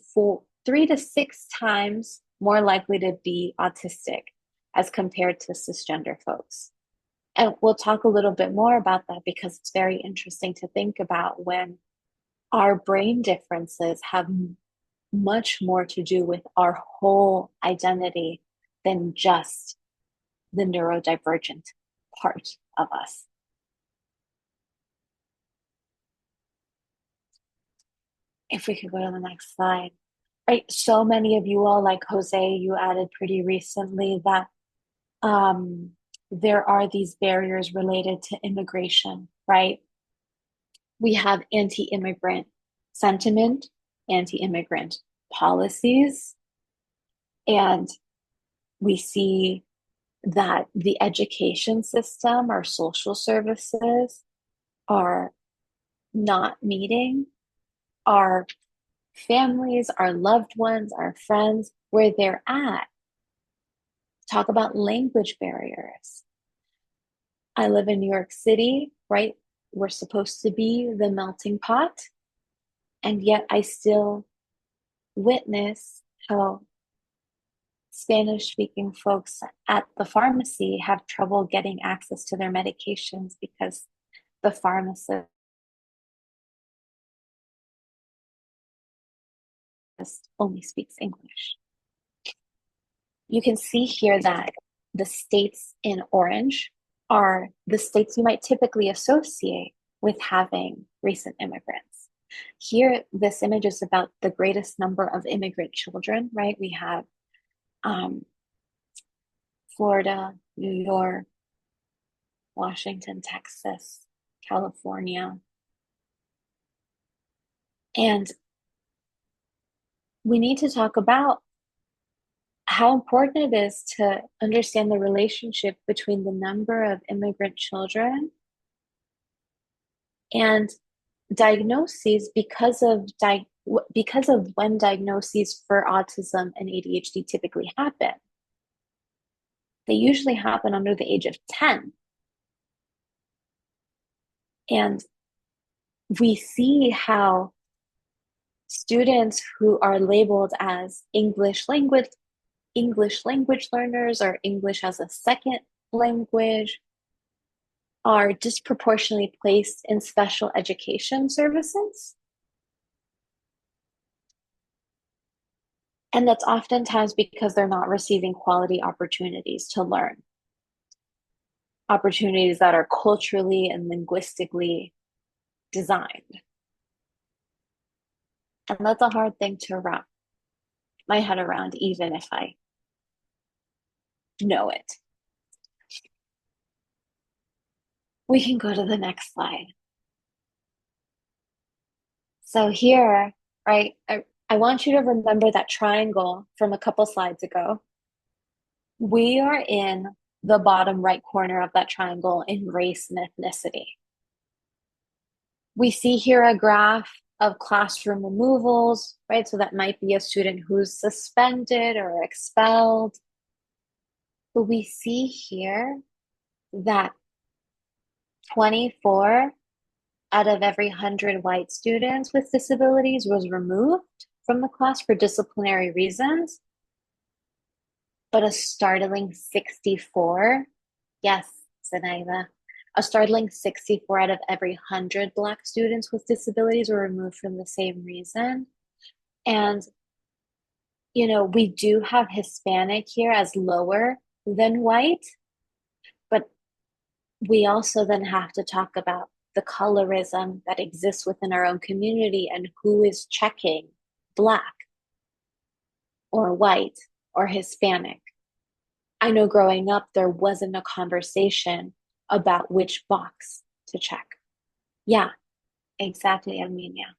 6 times more likely to be autistic as compared to cisgender folks. And we'll talk a little bit more about that because it's very interesting to think about when our brain differences have much more to do with our whole identity than just the neurodivergent part of us. If we could go to the next slide. Right, so many of you all, like Jose, you added pretty recently that there are these barriers related to immigration, right? We have anti-immigrant sentiment, anti-immigrant policies, and we see that the education system, our social services are not meeting our families, our loved ones, our friends, where they're at. Talk about language barriers. I live in New York City, right? We're supposed to be the melting pot, and yet I still witness how Spanish-speaking folks at the pharmacy have trouble getting access to their medications because the pharmacist only speaks English. You can see here that the states in orange are the states you might typically associate with having recent immigrants. Here, this image is about the greatest number of immigrant children, right? We have Florida, New York, Washington, Texas, California. And we need to talk about how important it is to understand the relationship between the number of immigrant children and diagnoses because of when diagnoses for autism and ADHD typically happen. They usually happen under the age of 10. And we see how students who are labeled as English language learners or English as a second language are disproportionately placed in special education services. And that's oftentimes because they're not receiving quality opportunities to learn. Opportunities that are culturally and linguistically designed. And that's a hard thing to wrap my head around, even if I know it. We can go to the next slide. So here, right, I want you to remember that triangle from a couple slides ago. We are in the bottom right corner of that triangle in race and ethnicity. We see here a graph of classroom removals, right? So that might be a student who's suspended or expelled. But we see here that 24 out of every 100 white students with disabilities was removed from the class for disciplinary reasons. But a startling 64, yes, Zenaida, a startling 64 out of every 100 Black students with disabilities were removed from the same reason. And, you know, we do have Hispanic here as lower than white, but we also then have to talk about the colorism that exists within our own community and who is checking Black or white or Hispanic. I know growing up, there wasn't a conversation about which box to check. Yeah, exactly, Armenia.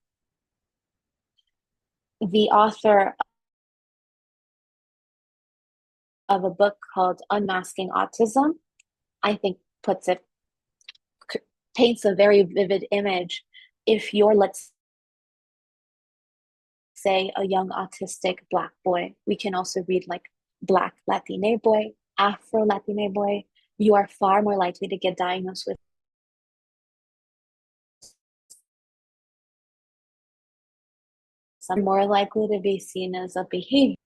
The author of a book called Unmasking Autism, I think paints a very vivid image. If you're, let's say, a young autistic Black boy, we can also read like Black Latine boy, Afro Latine boy, you are far more likely to get diagnosed with some, more likely to be seen as a behavior.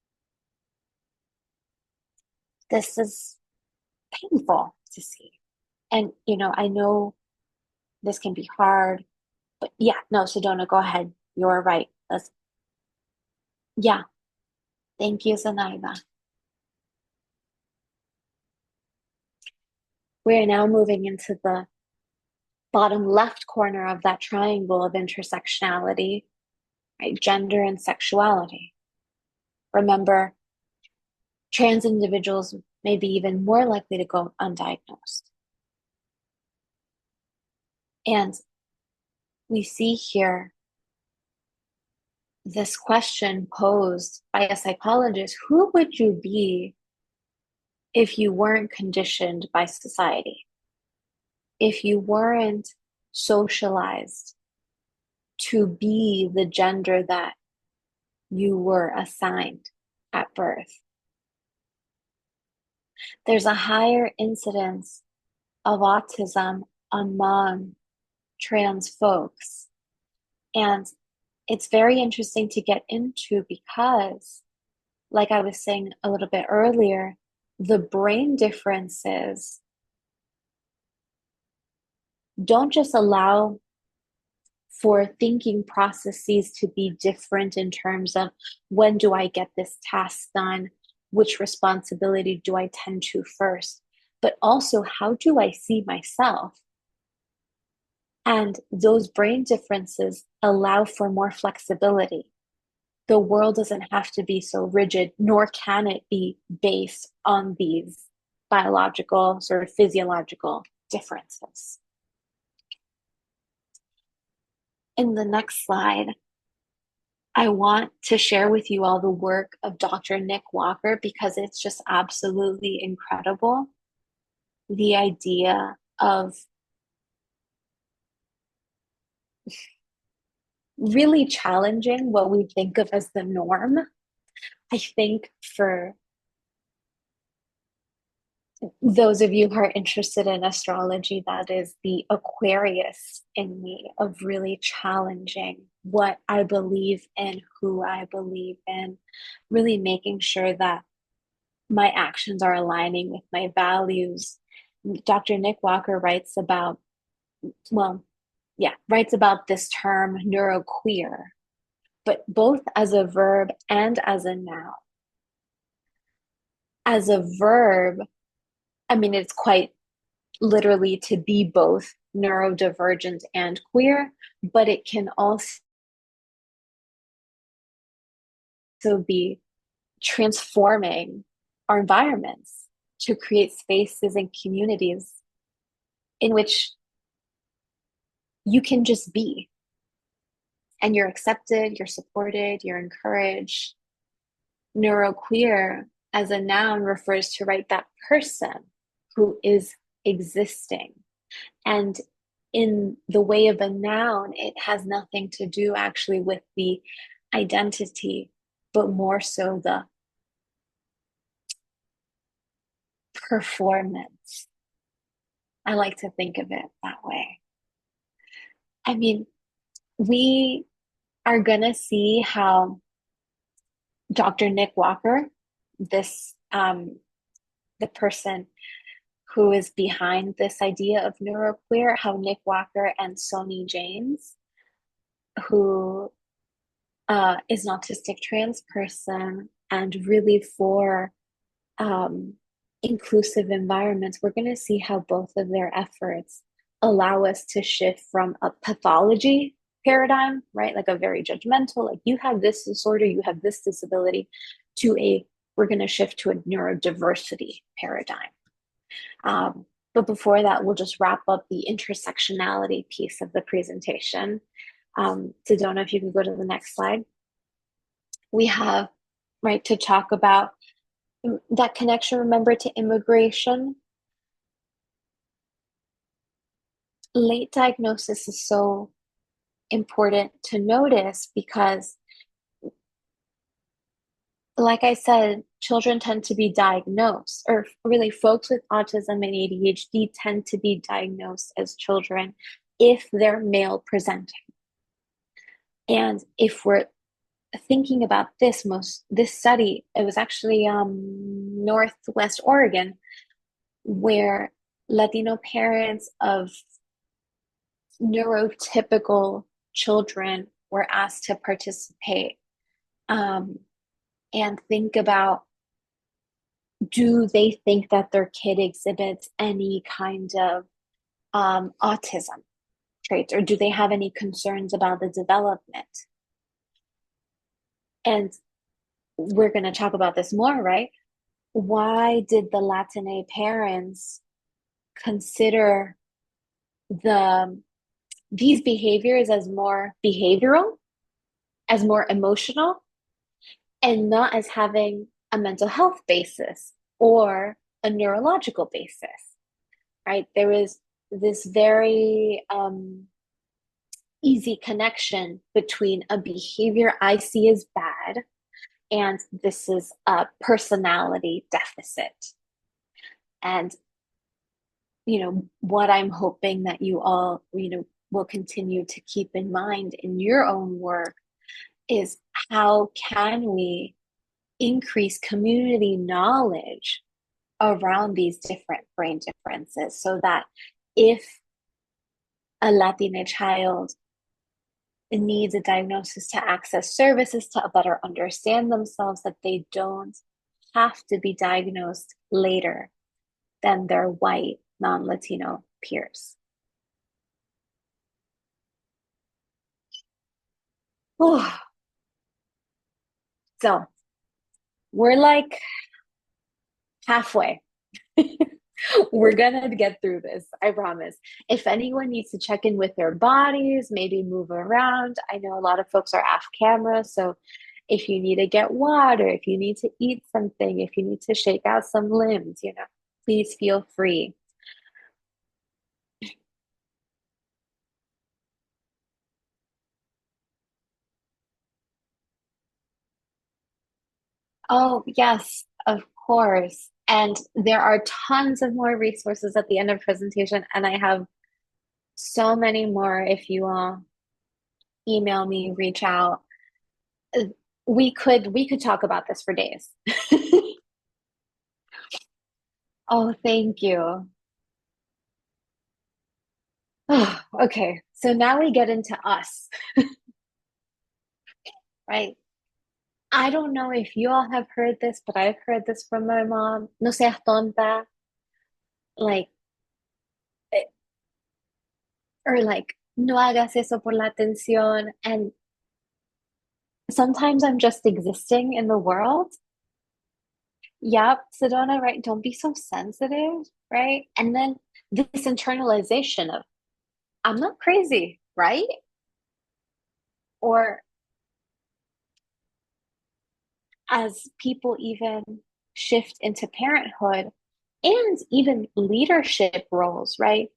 This is painful to see. And, you know, I know this can be hard, but yeah, no, Sedona, go ahead. You're right. Yeah. Thank you, Zenaida. We're now moving into the bottom left corner of that triangle of intersectionality, right? Gender and sexuality. Remember, trans individuals may be even more likely to go undiagnosed. And we see here this question posed by a psychologist: who would you be if you weren't conditioned by society? If you weren't socialized to be the gender that you were assigned at birth? There's a higher incidence of autism among trans folks. And it's very interesting to get into because, like I was saying a little bit earlier, the brain differences don't just allow for thinking processes to be different in terms of when do I get this task done, which responsibility do I tend to first, but also how do I see myself? And those brain differences allow for more flexibility. The world doesn't have to be so rigid, nor can it be based on these biological, sort of physiological differences. In the next slide, I want to share with you all the work of Dr. Nick Walker because it's just absolutely incredible. The idea of really challenging what we think of as the norm. I think for those of you who are interested in astrology, that is the Aquarius in me of really challenging what I believe in, who I believe in, really making sure that my actions are aligning with my values. Dr. Nick Walker writes about, writes about this term neuroqueer, but both as a verb and as a noun. As a verb, I mean, it's quite literally to be both neurodivergent and queer, but it can also be transforming our environments to create spaces and communities in which you can just be, and you're accepted, you're supported, you're encouraged. Neuroqueer as a noun refers to, right, that person who is existing. And in the way of a noun, it has nothing to do actually with the identity, but more so the performance. I like to think of it that way. I mean, we are going to see how Dr. Nick Walker, this the person who is behind this idea of neuroqueer, how Nick Walker and Soni James, who is an autistic trans person and really for inclusive environments, we're going to see how both of their efforts allow us to shift from a pathology paradigm, right? Like a very judgmental, like you have this disorder, you have this disability, to we're going to shift to a neurodiversity paradigm. But before that, we'll just wrap up the intersectionality piece of the presentation. Sedona, if you can go to the next slide. We have, right, to talk about that connection, remember, to immigration. Late diagnosis is so important to notice because, like I said, children tend to be diagnosed, or really folks with autism and ADHD tend to be diagnosed as children if they're male presenting. And if we're thinking about this study, it was actually Northwest Oregon, where Latino parents of neurotypical children were asked to participate and think about, do they think that their kid exhibits any kind of autism traits, or do they have any concerns about the development? And we're going to talk about this more, right? Why did the Latine parents consider these behaviors as more behavioral, as more emotional, and not as having a mental health basis or a neurological basis, right? There is this very easy connection between a behavior I see as bad and this is a personality deficit. And, what I'm hoping that you all, will continue to keep in mind in your own work is, how can we increase community knowledge around these different brain differences, so that if a Latina child needs a diagnosis to access services, to better understand themselves, that they don't have to be diagnosed later than their white non-Latino peers. So we're like halfway. We're gonna get through this, I promise. If anyone needs to check in with their bodies, maybe move around. I know a lot of folks are off camera, so if you need to get water, if you need to eat something, if you need to shake out some limbs, please feel free. Oh, yes, of course. And there are tons of more resources at the end of presentation, and I have so many more if you all email me, reach out. We could talk about this for days. Oh, thank you. Oh, okay, so now we get into us, right? I don't know if you all have heard this, but I've heard this from my mom. No seas tonta, like, or like, no hagas eso por la atención. And sometimes I'm just existing in the world. Yep, Sedona, right? Don't be so sensitive, right? And then this internalization of, I'm not crazy, right? Or as people even shift into parenthood and even leadership roles, right?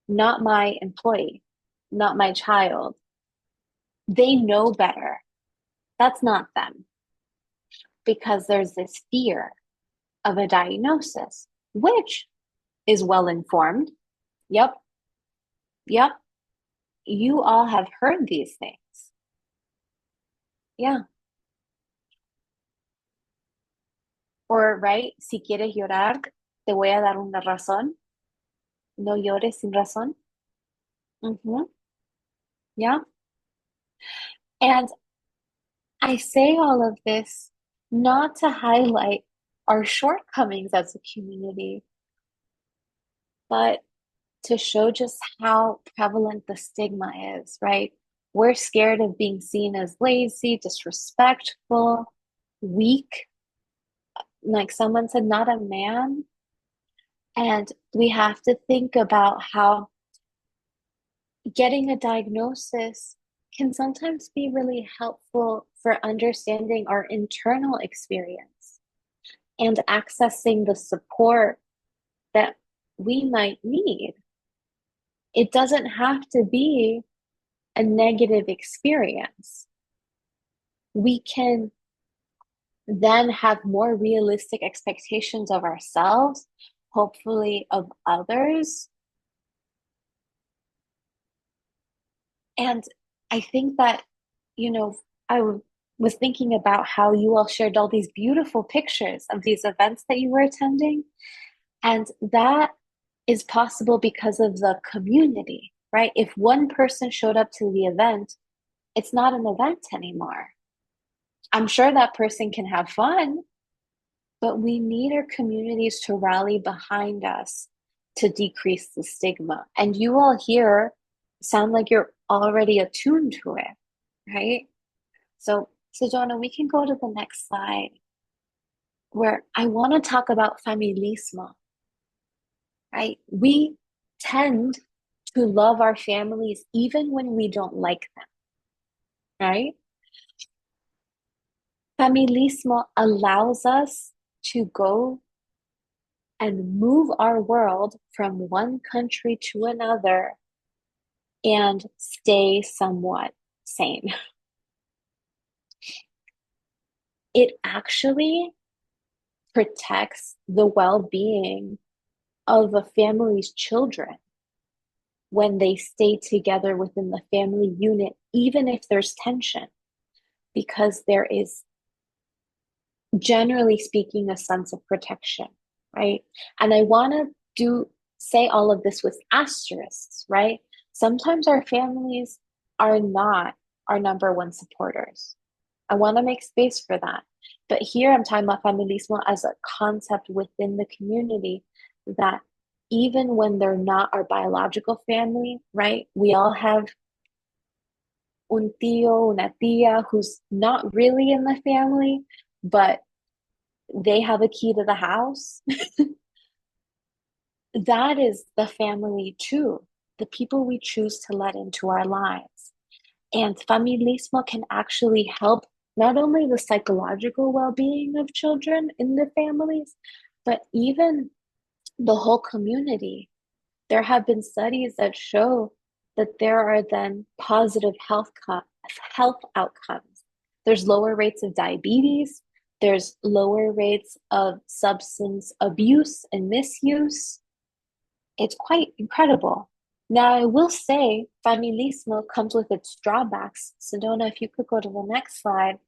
Not my employee, not my child. They know better. That's not them. Because there's this fear of a diagnosis, which is well informed. Yep. Yep. You all have heard these things. Yeah. Or, right, si quieres llorar, te voy a dar una razón. No llores sin razón. Yeah. And I say all of this not to highlight our shortcomings as a community, but to show just how prevalent the stigma is, right? We're scared of being seen as lazy, disrespectful, weak. Like someone said, not a man. And we have to think about how getting a diagnosis can sometimes be really helpful for understanding our internal experience and accessing the support that we might need. It doesn't have to be a negative experience. We can then have more realistic expectations of ourselves, hopefully of others. And I think that, I was thinking about how you all shared all these beautiful pictures of these events that you were attending. And that is possible because of the community, right? If one person showed up to the event, it's not an event anymore. I'm sure that person can have fun, but we need our communities to rally behind us to decrease the stigma. And you all here sound like you're already attuned to it, right? So Jonah, we can go to the next slide where I want to talk about familismo, right? We tend to love our families even when we don't like them, right? Familismo allows us to go and move our world from one country to another and stay somewhat sane. It actually protects the well-being of a family's children when they stay together within the family unit, even if there's tension, because there is, generally speaking, a sense of protection, right? And I want to say all of this with asterisks, right? Sometimes our families are not our number one supporters. I want to make space for that. But here I'm talking about familismo as a concept within the community that even when they're not our biological family, right? We all have un tío, una tía who's not really in the family, but they have a key to the house. That is the family too, the people we choose to let into our lives. And familismo can actually help not only the psychological well-being of children in the families, but even the whole community. There have been studies that show that there are then positive health outcomes. There's lower rates of diabetes, there's lower rates of substance abuse and misuse. It's quite incredible. Now, I will say familismo comes with its drawbacks. Sedona, if you could go to the next slide.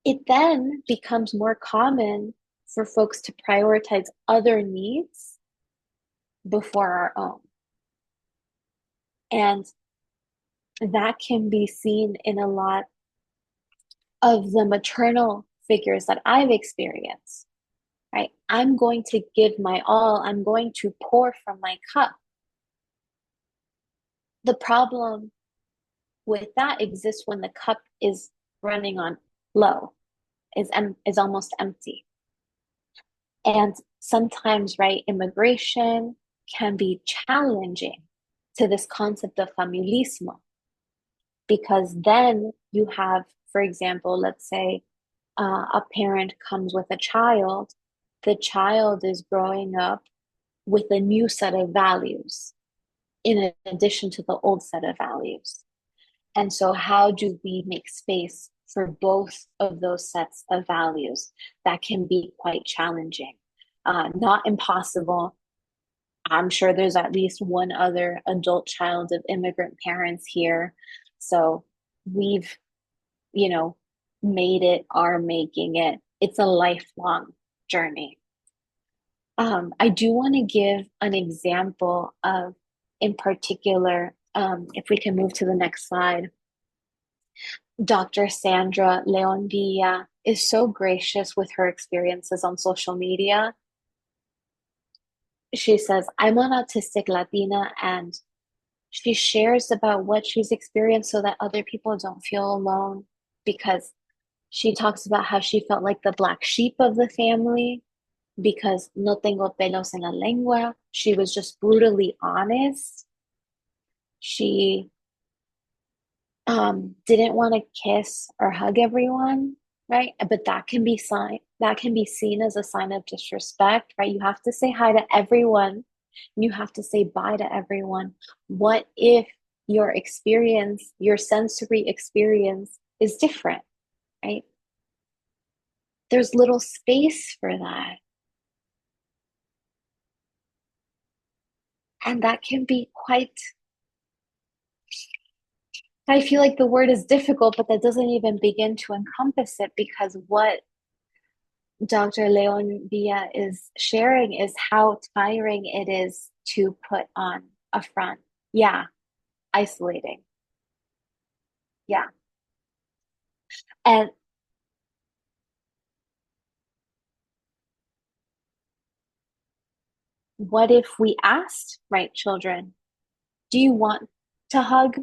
It then becomes more common for folks to prioritize other needs before our own. And that can be seen in a lot of the maternal figures that I've experienced, right? I'm going to give my all. I'm going to pour from my cup. The problem with that exists when the cup is running on low, is almost empty. And sometimes, right, immigration can be challenging to this concept of familismo, because then you have, for example, let's say a parent comes with a child, the child is growing up with a new set of values in addition to the old set of values. And so how do we make space for both of those sets of values? That can be quite challenging. Not impossible. I'm sure there's at least one other adult child of immigrant parents here. So we've, made it, are making it. It's a lifelong journey. I do want to give an example of, in particular, if we can move to the next slide. Dr. Sandra Leon Villa is so gracious with her experiences on social media. She says, I'm an autistic Latina, and she shares about what she's experienced so that other people don't feel alone, because she talks about how she felt like the black sheep of the family because no tengo pelos en la lengua. She was just brutally honest. She didn't want to kiss or hug everyone, right? But that can be seen as a sign of disrespect, right? You have to say hi to everyone. You have to say bye to everyone. What if your experience, your sensory experience is different, right? There's little space for that. And that can be quite, I feel like the word is difficult, but that doesn't even begin to encompass it, because what Dr. Leon Villa is sharing is how tiring it is to put on a front. Yeah, isolating. Yeah. And what if we asked, right, children, do you want to hug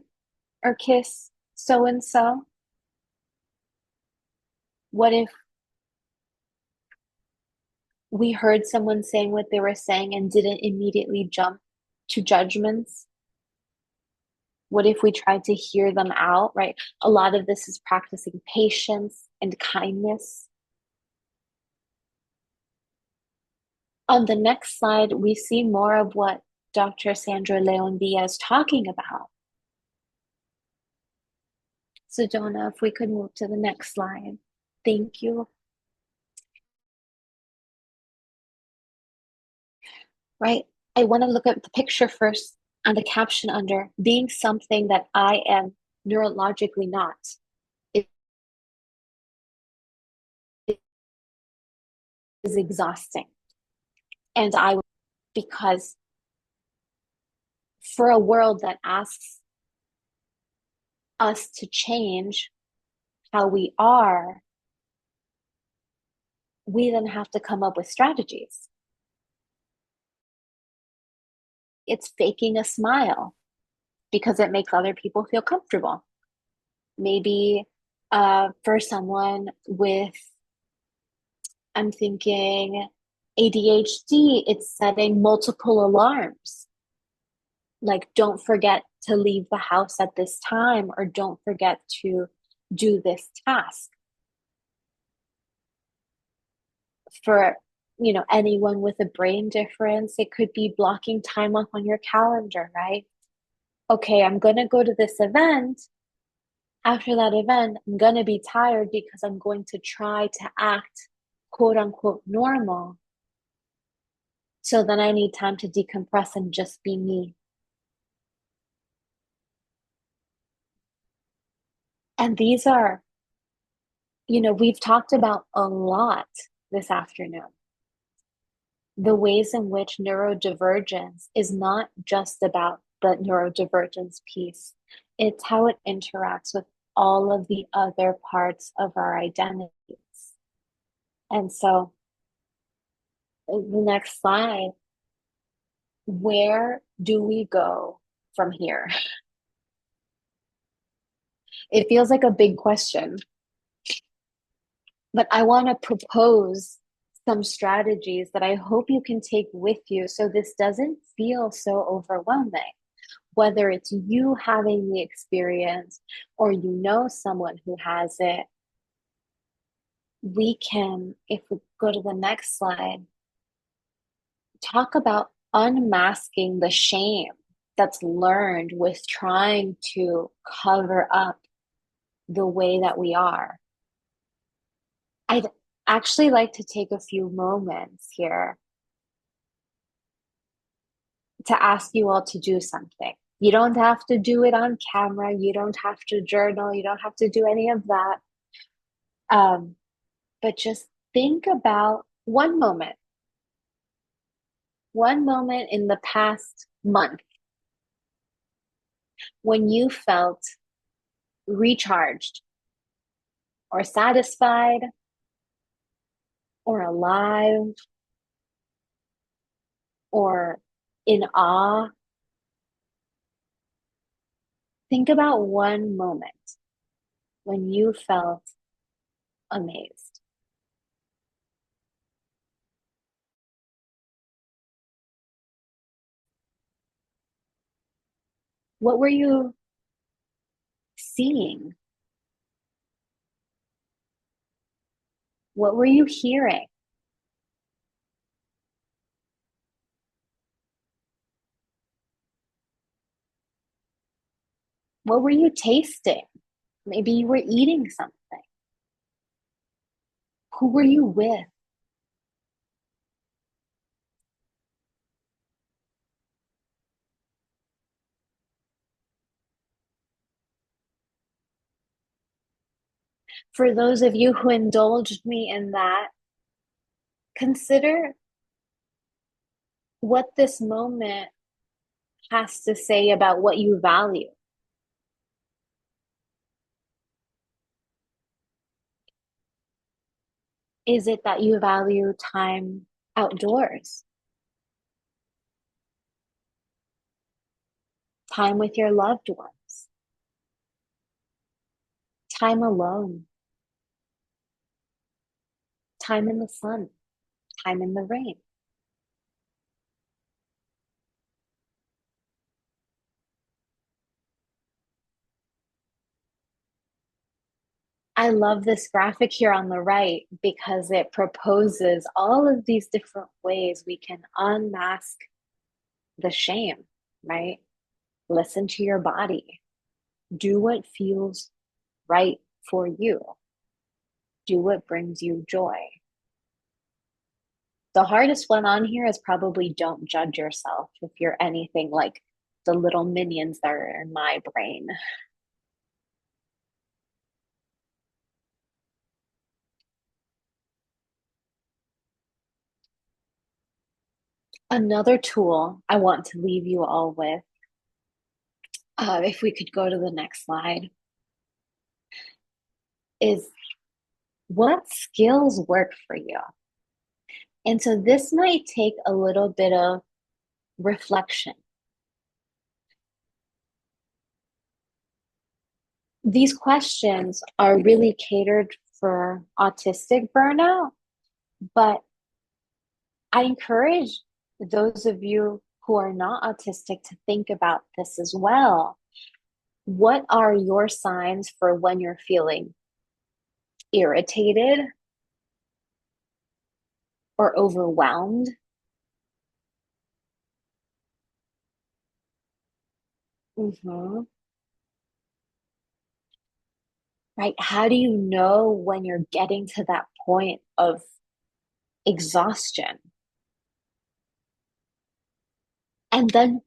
or kiss so-and-so? What if we heard someone saying what they were saying and didn't immediately jump to judgments? What if we tried to hear them out, right? A lot of this is practicing patience and kindness. On the next slide, we see more of what Dr. Sandra Leon Villa is talking about. So Donna, if we could move to the next slide. Thank you. Right, I want to look at the picture first and the caption under, being something that I am neurologically not. It is exhausting. And because for a world that asks us to change how we are, we then have to come up with strategies. It's faking a smile because it makes other people feel comfortable. Maybe for someone with, I'm thinking ADHD, it's setting multiple alarms. Like, don't forget to leave the house at this time, or don't forget to do this task. For anyone with a brain difference, it could be blocking time off on your calendar, right? Okay, I'm going to go to this event. After that event, I'm going to be tired because I'm going to try to act quote unquote normal So then I need time to decompress and just be me. And these are, we've talked about a lot this afternoon. The ways in which neurodivergence is not just about the neurodivergence piece, it's how it interacts with all of the other parts of our identities. And so, the next slide, where do we go from here? It feels like a big question, but I want to propose some strategies that I hope you can take with you so this doesn't feel so overwhelming. Whether it's you having the experience or someone who has it, we can, if we go to the next slide, talk about unmasking the shame that's learned with trying to cover up the way that we are. I'd actually like to take a few moments here to ask you all to do something. You don't have to do it on camera. You don't have to journal. You don't have to do any of that. But just think about one moment in the past month when you felt recharged or satisfied or alive or in awe. Think about one moment when you felt amazed. What were you seeing? What were you hearing? What were you tasting? Maybe you were eating something. Who were you with? For those of you who indulged me in that, consider what this moment has to say about what you value. Is it that you value time outdoors? Time with your loved ones? Time alone? Time in the sun? Time in the rain? I love this graphic here on the right because it proposes all of these different ways we can unmask the shame, right? Listen to your body. Do what feels right for you. Do what brings you joy. The hardest one on here is probably don't judge yourself if you're anything like the little minions that are in my brain. Another tool I want to leave you all with, if we could go to the next slide, is what skills work for you? And so this might take a little bit of reflection. These questions are really catered for autistic burnout, but I encourage those of you who are not autistic to think about this as well. What are your signs for when you're feeling irritated or overwhelmed? Right? How do you know when you're getting to that point of exhaustion? And then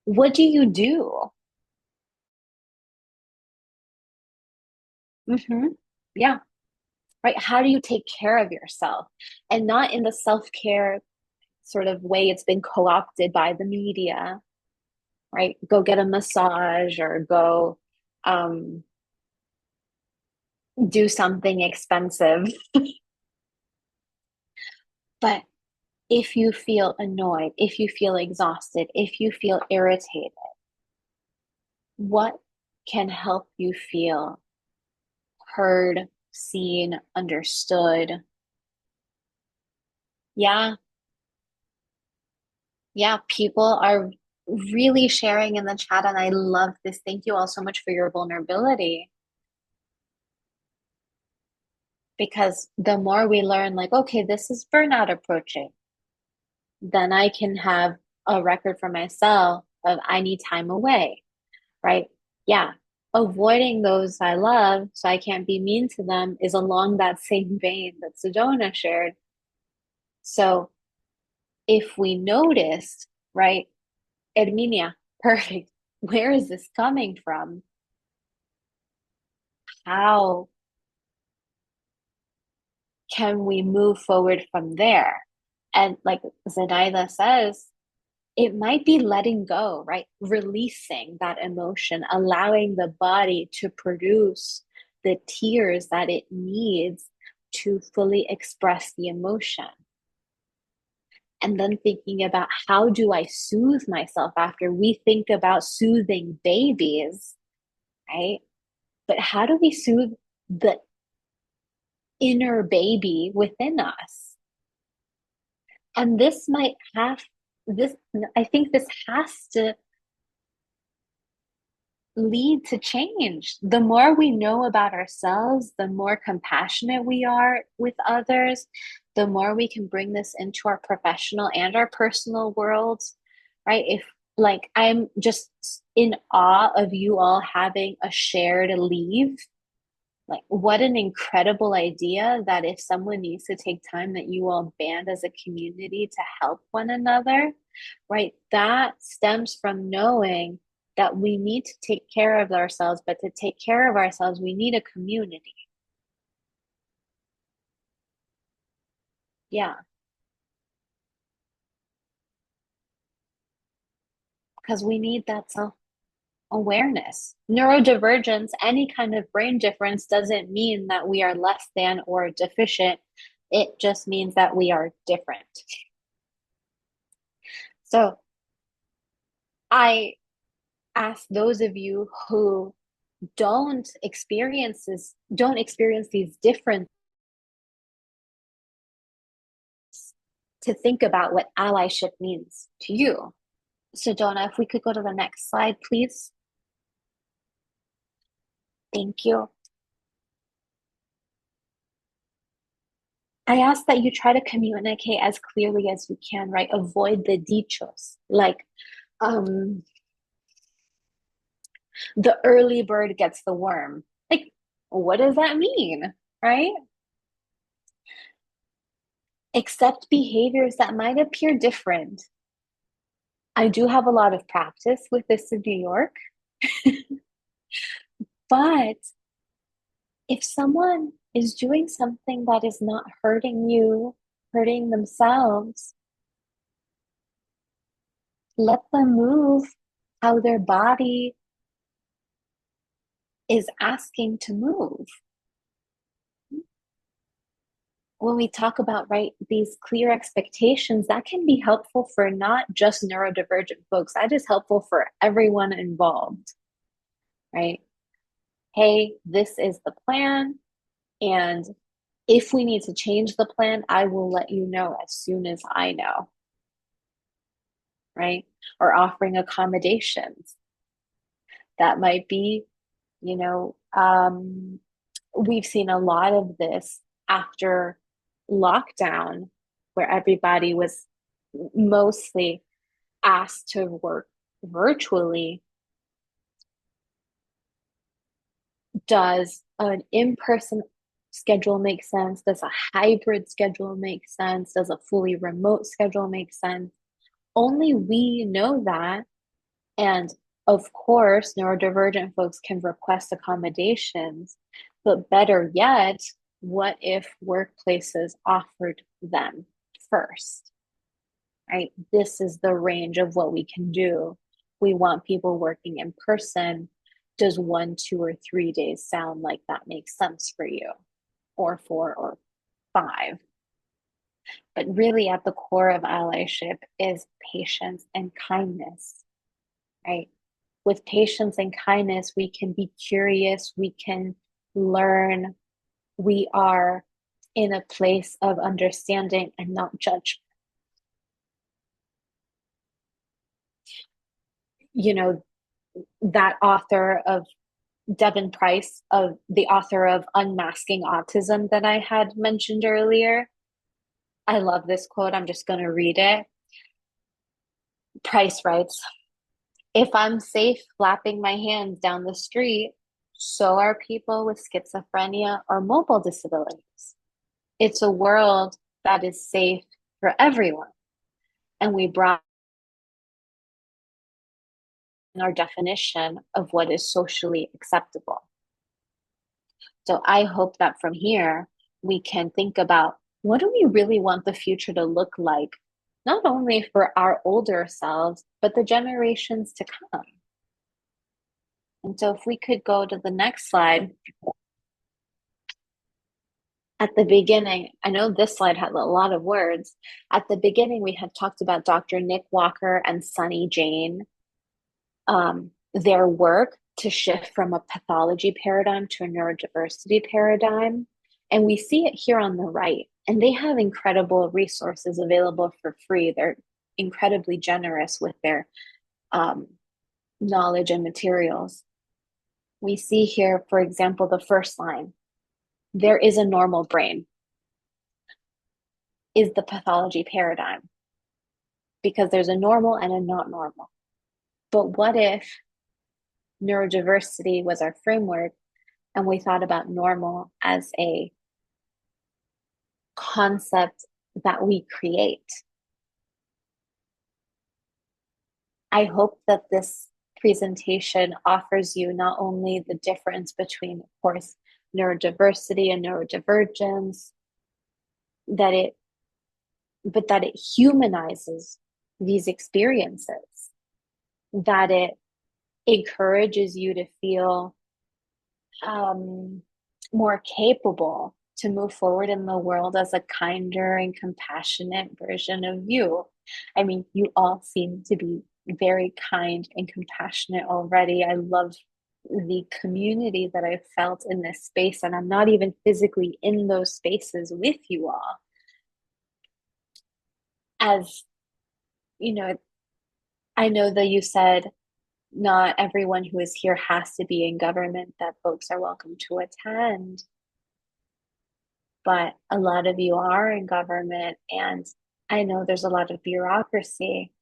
what do you do? Yeah. Right. How do you take care of yourself? And not in the self-care sort of way it's been co-opted by the media, right? Go get a massage or go do something expensive. But if you feel annoyed, if you feel exhausted, if you feel irritated, what can help you feel heard, seen, understood? Yeah. Yeah, people are really sharing in the chat, and I love this. Thank you all so much for your vulnerability. Because the more we learn, like, okay, this is burnout approaching, then I can have a record for myself of I need time away, right? Yeah. Avoiding those I love so I can't be mean to them is along that same vein that Sedona shared. So if we noticed, right, Erminia, perfect. Where is this coming from? How can we move forward from there? And like Zenaida says, it might be letting go, right? Releasing that emotion, allowing the body to produce the tears that it needs to fully express the emotion. And then thinking about how do I soothe myself after we think about soothing babies, right? But how do we soothe the inner baby within us? And this might have this, I think this has to lead to change. The more we know about ourselves, the more compassionate we are with others, the more we can bring this into our professional and our personal worlds, right? If like I'm just in awe of you all having a shared leave. Like, what an incredible idea that if someone needs to take time, that you all band as a community to help one another, right? That stems from knowing that we need to take care of ourselves, but to take care of ourselves, we need a community. Yeah. Because we need that self-awareness. Neurodivergence, any kind of brain difference, doesn't mean that we are less than or deficient. It just means that we are different. So I ask those of you who don't experience these differences to think about what allyship means to you. So Donna, if we could go to the next slide, please. Thank you. I ask that you try to communicate as clearly as you can, right? Avoid the dichos, like the early bird gets the worm. Like, what does that mean, right? Accept behaviors that might appear different. I do have a lot of practice with this in New York. But if someone is doing something that is not hurting you, hurting themselves, let them move how their body is asking to move. When we talk about, right, these clear expectations, that can be helpful for not just neurodivergent folks. That is helpful for everyone involved, right? Hey, this is the plan. And if we need to change the plan, I will let you know as soon as I know, right? Or offering accommodations. That might be, we've seen a lot of this after lockdown, where everybody was mostly asked to work virtually. Does an in-person schedule make sense? Does a hybrid schedule make sense? Does a fully remote schedule make sense? only we know that. And of course, neurodivergent folks can request accommodations, but better yet, what if workplaces offered them first? Right? This is the range of what we can do. We want people working in person. Does 1, 2, or 3 days sound like that makes sense for you? Or 4 or 5? But really at the core of allyship is patience and kindness, right? With patience and kindness, we can be curious, we can learn, we are in a place of understanding and not judgment. You know, that author of Devin Price, of the author of Unmasking Autism that I had mentioned earlier, I love this quote. I'm just going to read it. Price writes, "If I'm safe flapping my hands down the street, so are people with schizophrenia or multiple disabilities. It's a world that is safe for everyone." And we brought in our definition of what is socially acceptable. So I hope that from here, we can think about, what do we really want the future to look like, not only for our older selves, but the generations to come. And so if we could go to the next slide. At the beginning, I know this slide had a lot of words. At the beginning, we had talked about Dr. Nick Walker and Sunny Jane, their work to shift from a pathology paradigm to a neurodiversity paradigm. And we see it here on the right. And they have incredible resources available for free. They're incredibly generous with their knowledge and materials. We see here, for example, the first line, "There is a normal brain," is the pathology paradigm, because there's a normal and a not normal. But what if neurodiversity was our framework and we thought about normal as a concept that we create? I hope that this presentation offers you not only the difference between, of course, neurodiversity and neurodivergence, but that it humanizes these experiences, that it encourages you to feel more capable to move forward in the world as a kinder and compassionate version of you. I mean, you all seem to be very kind and compassionate already. I love the community that I've felt in this space, and I'm not even physically in those spaces with you all. As you know, I know that you said not everyone who is here has to be in government, that folks are welcome to attend. But a lot of you are in government, and I know there's a lot of bureaucracy,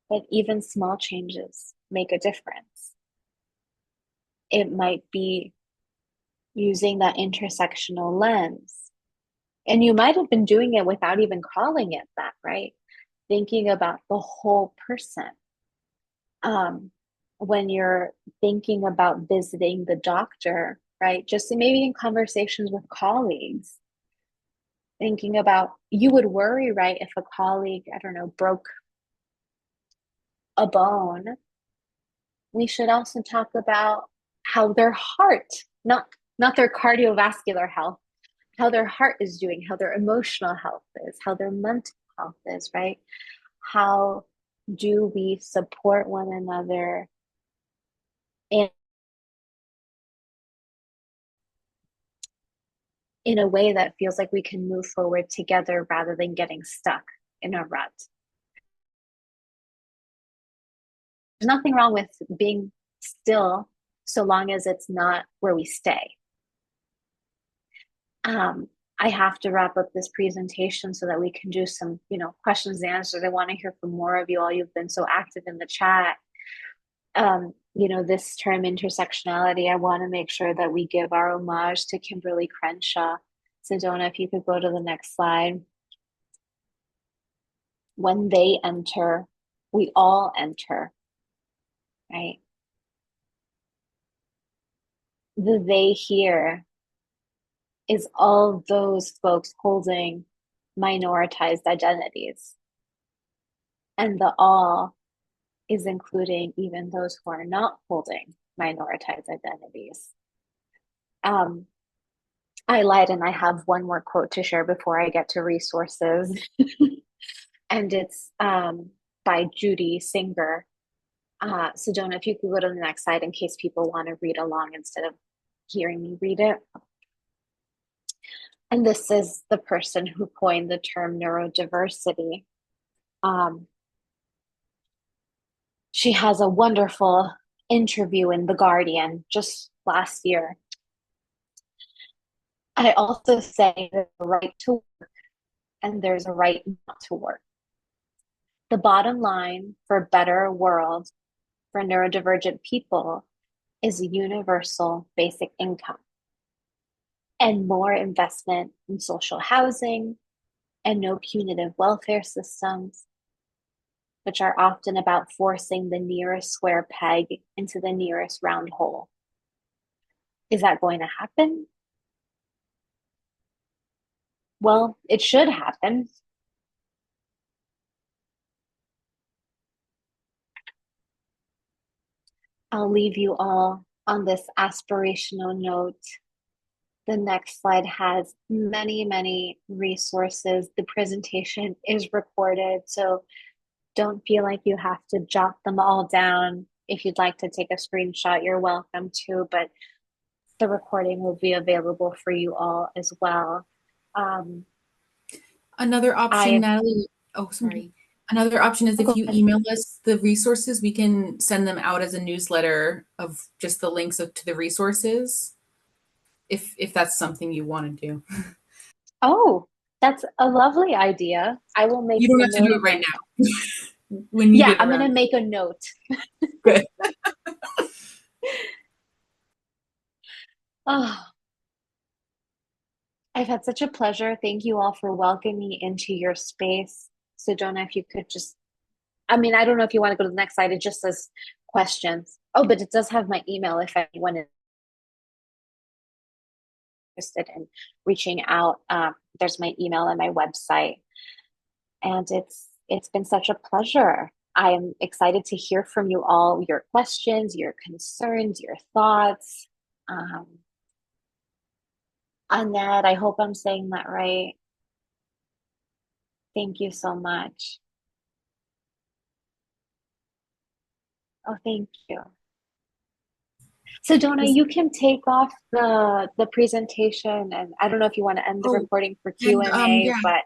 but even small changes make a difference. It might be using that intersectional lens. And you might have been doing it without even calling it that, right? Thinking about the whole person. When you're thinking about visiting the doctor, right? Just maybe in conversations with colleagues, thinking about, you would worry, right? If a colleague, I don't know, broke a bone, we should also talk about how their heart, not their cardiovascular health, how their heart is doing, how their emotional health is, how their mental health is, right? How do we support one another in a way that feels like we can move forward together rather than getting stuck in a rut? There's nothing wrong with being still, so long as it's not where we stay. I have to wrap up this presentation so that we can do some, questions and answers. I want to hear from more of you all. You've been so active in the chat. This term intersectionality, I want to make sure that we give our homage to Kimberly Crenshaw. Sedona, if you could go to the next slide. when they enter, we all enter, right? The they here is all those folks holding minoritized identities. And the all is including even those who are not holding minoritized identities. I lied and I have one more quote to share before I get to resources. And it's by Judy Singer. Sedona, if you could go to the next slide in case people want to read along instead of hearing me read it. And this is the person who coined the term neurodiversity. She has a wonderful interview in The Guardian just last year. I also say there's a right to work and there's a right not to work. The bottom line for a better world for neurodivergent people is a universal basic income and more investment in social housing and no punitive welfare systems, which are often about forcing the nearest square peg into the nearest round hole. Is that going to happen? Well, it should happen. I'll leave you all on this aspirational note. The next slide has many, many resources. The presentation is recorded, so don't feel like you have to jot them all down. If you'd like to take a screenshot, you're welcome to, but the recording will be available for you all as well. Another option, Natalie, oh, sorry. Another option is if you email us the resources, we can send them out as a newsletter of just the links to the resources, if that's something you want to do. Oh, that's a lovely idea. I will make. You don't have to do it right now. When you I'm going to make a note. Good. Oh, I've had such a pleasure. Thank you all for welcoming me into your space. Sedona, if you could just, I don't know if you want to go to the next slide. It just says questions. Oh, but it does have my email if anyone is interested in reaching out. There's my email and my website. And it's been such a pleasure. I am excited to hear from you all, your questions, your concerns, your thoughts. Annette, I hope I'm saying that right. Thank you so much. Oh, thank you. Sedona, you can take off the presentation, and I don't know if you want to end the recording for Q&A, but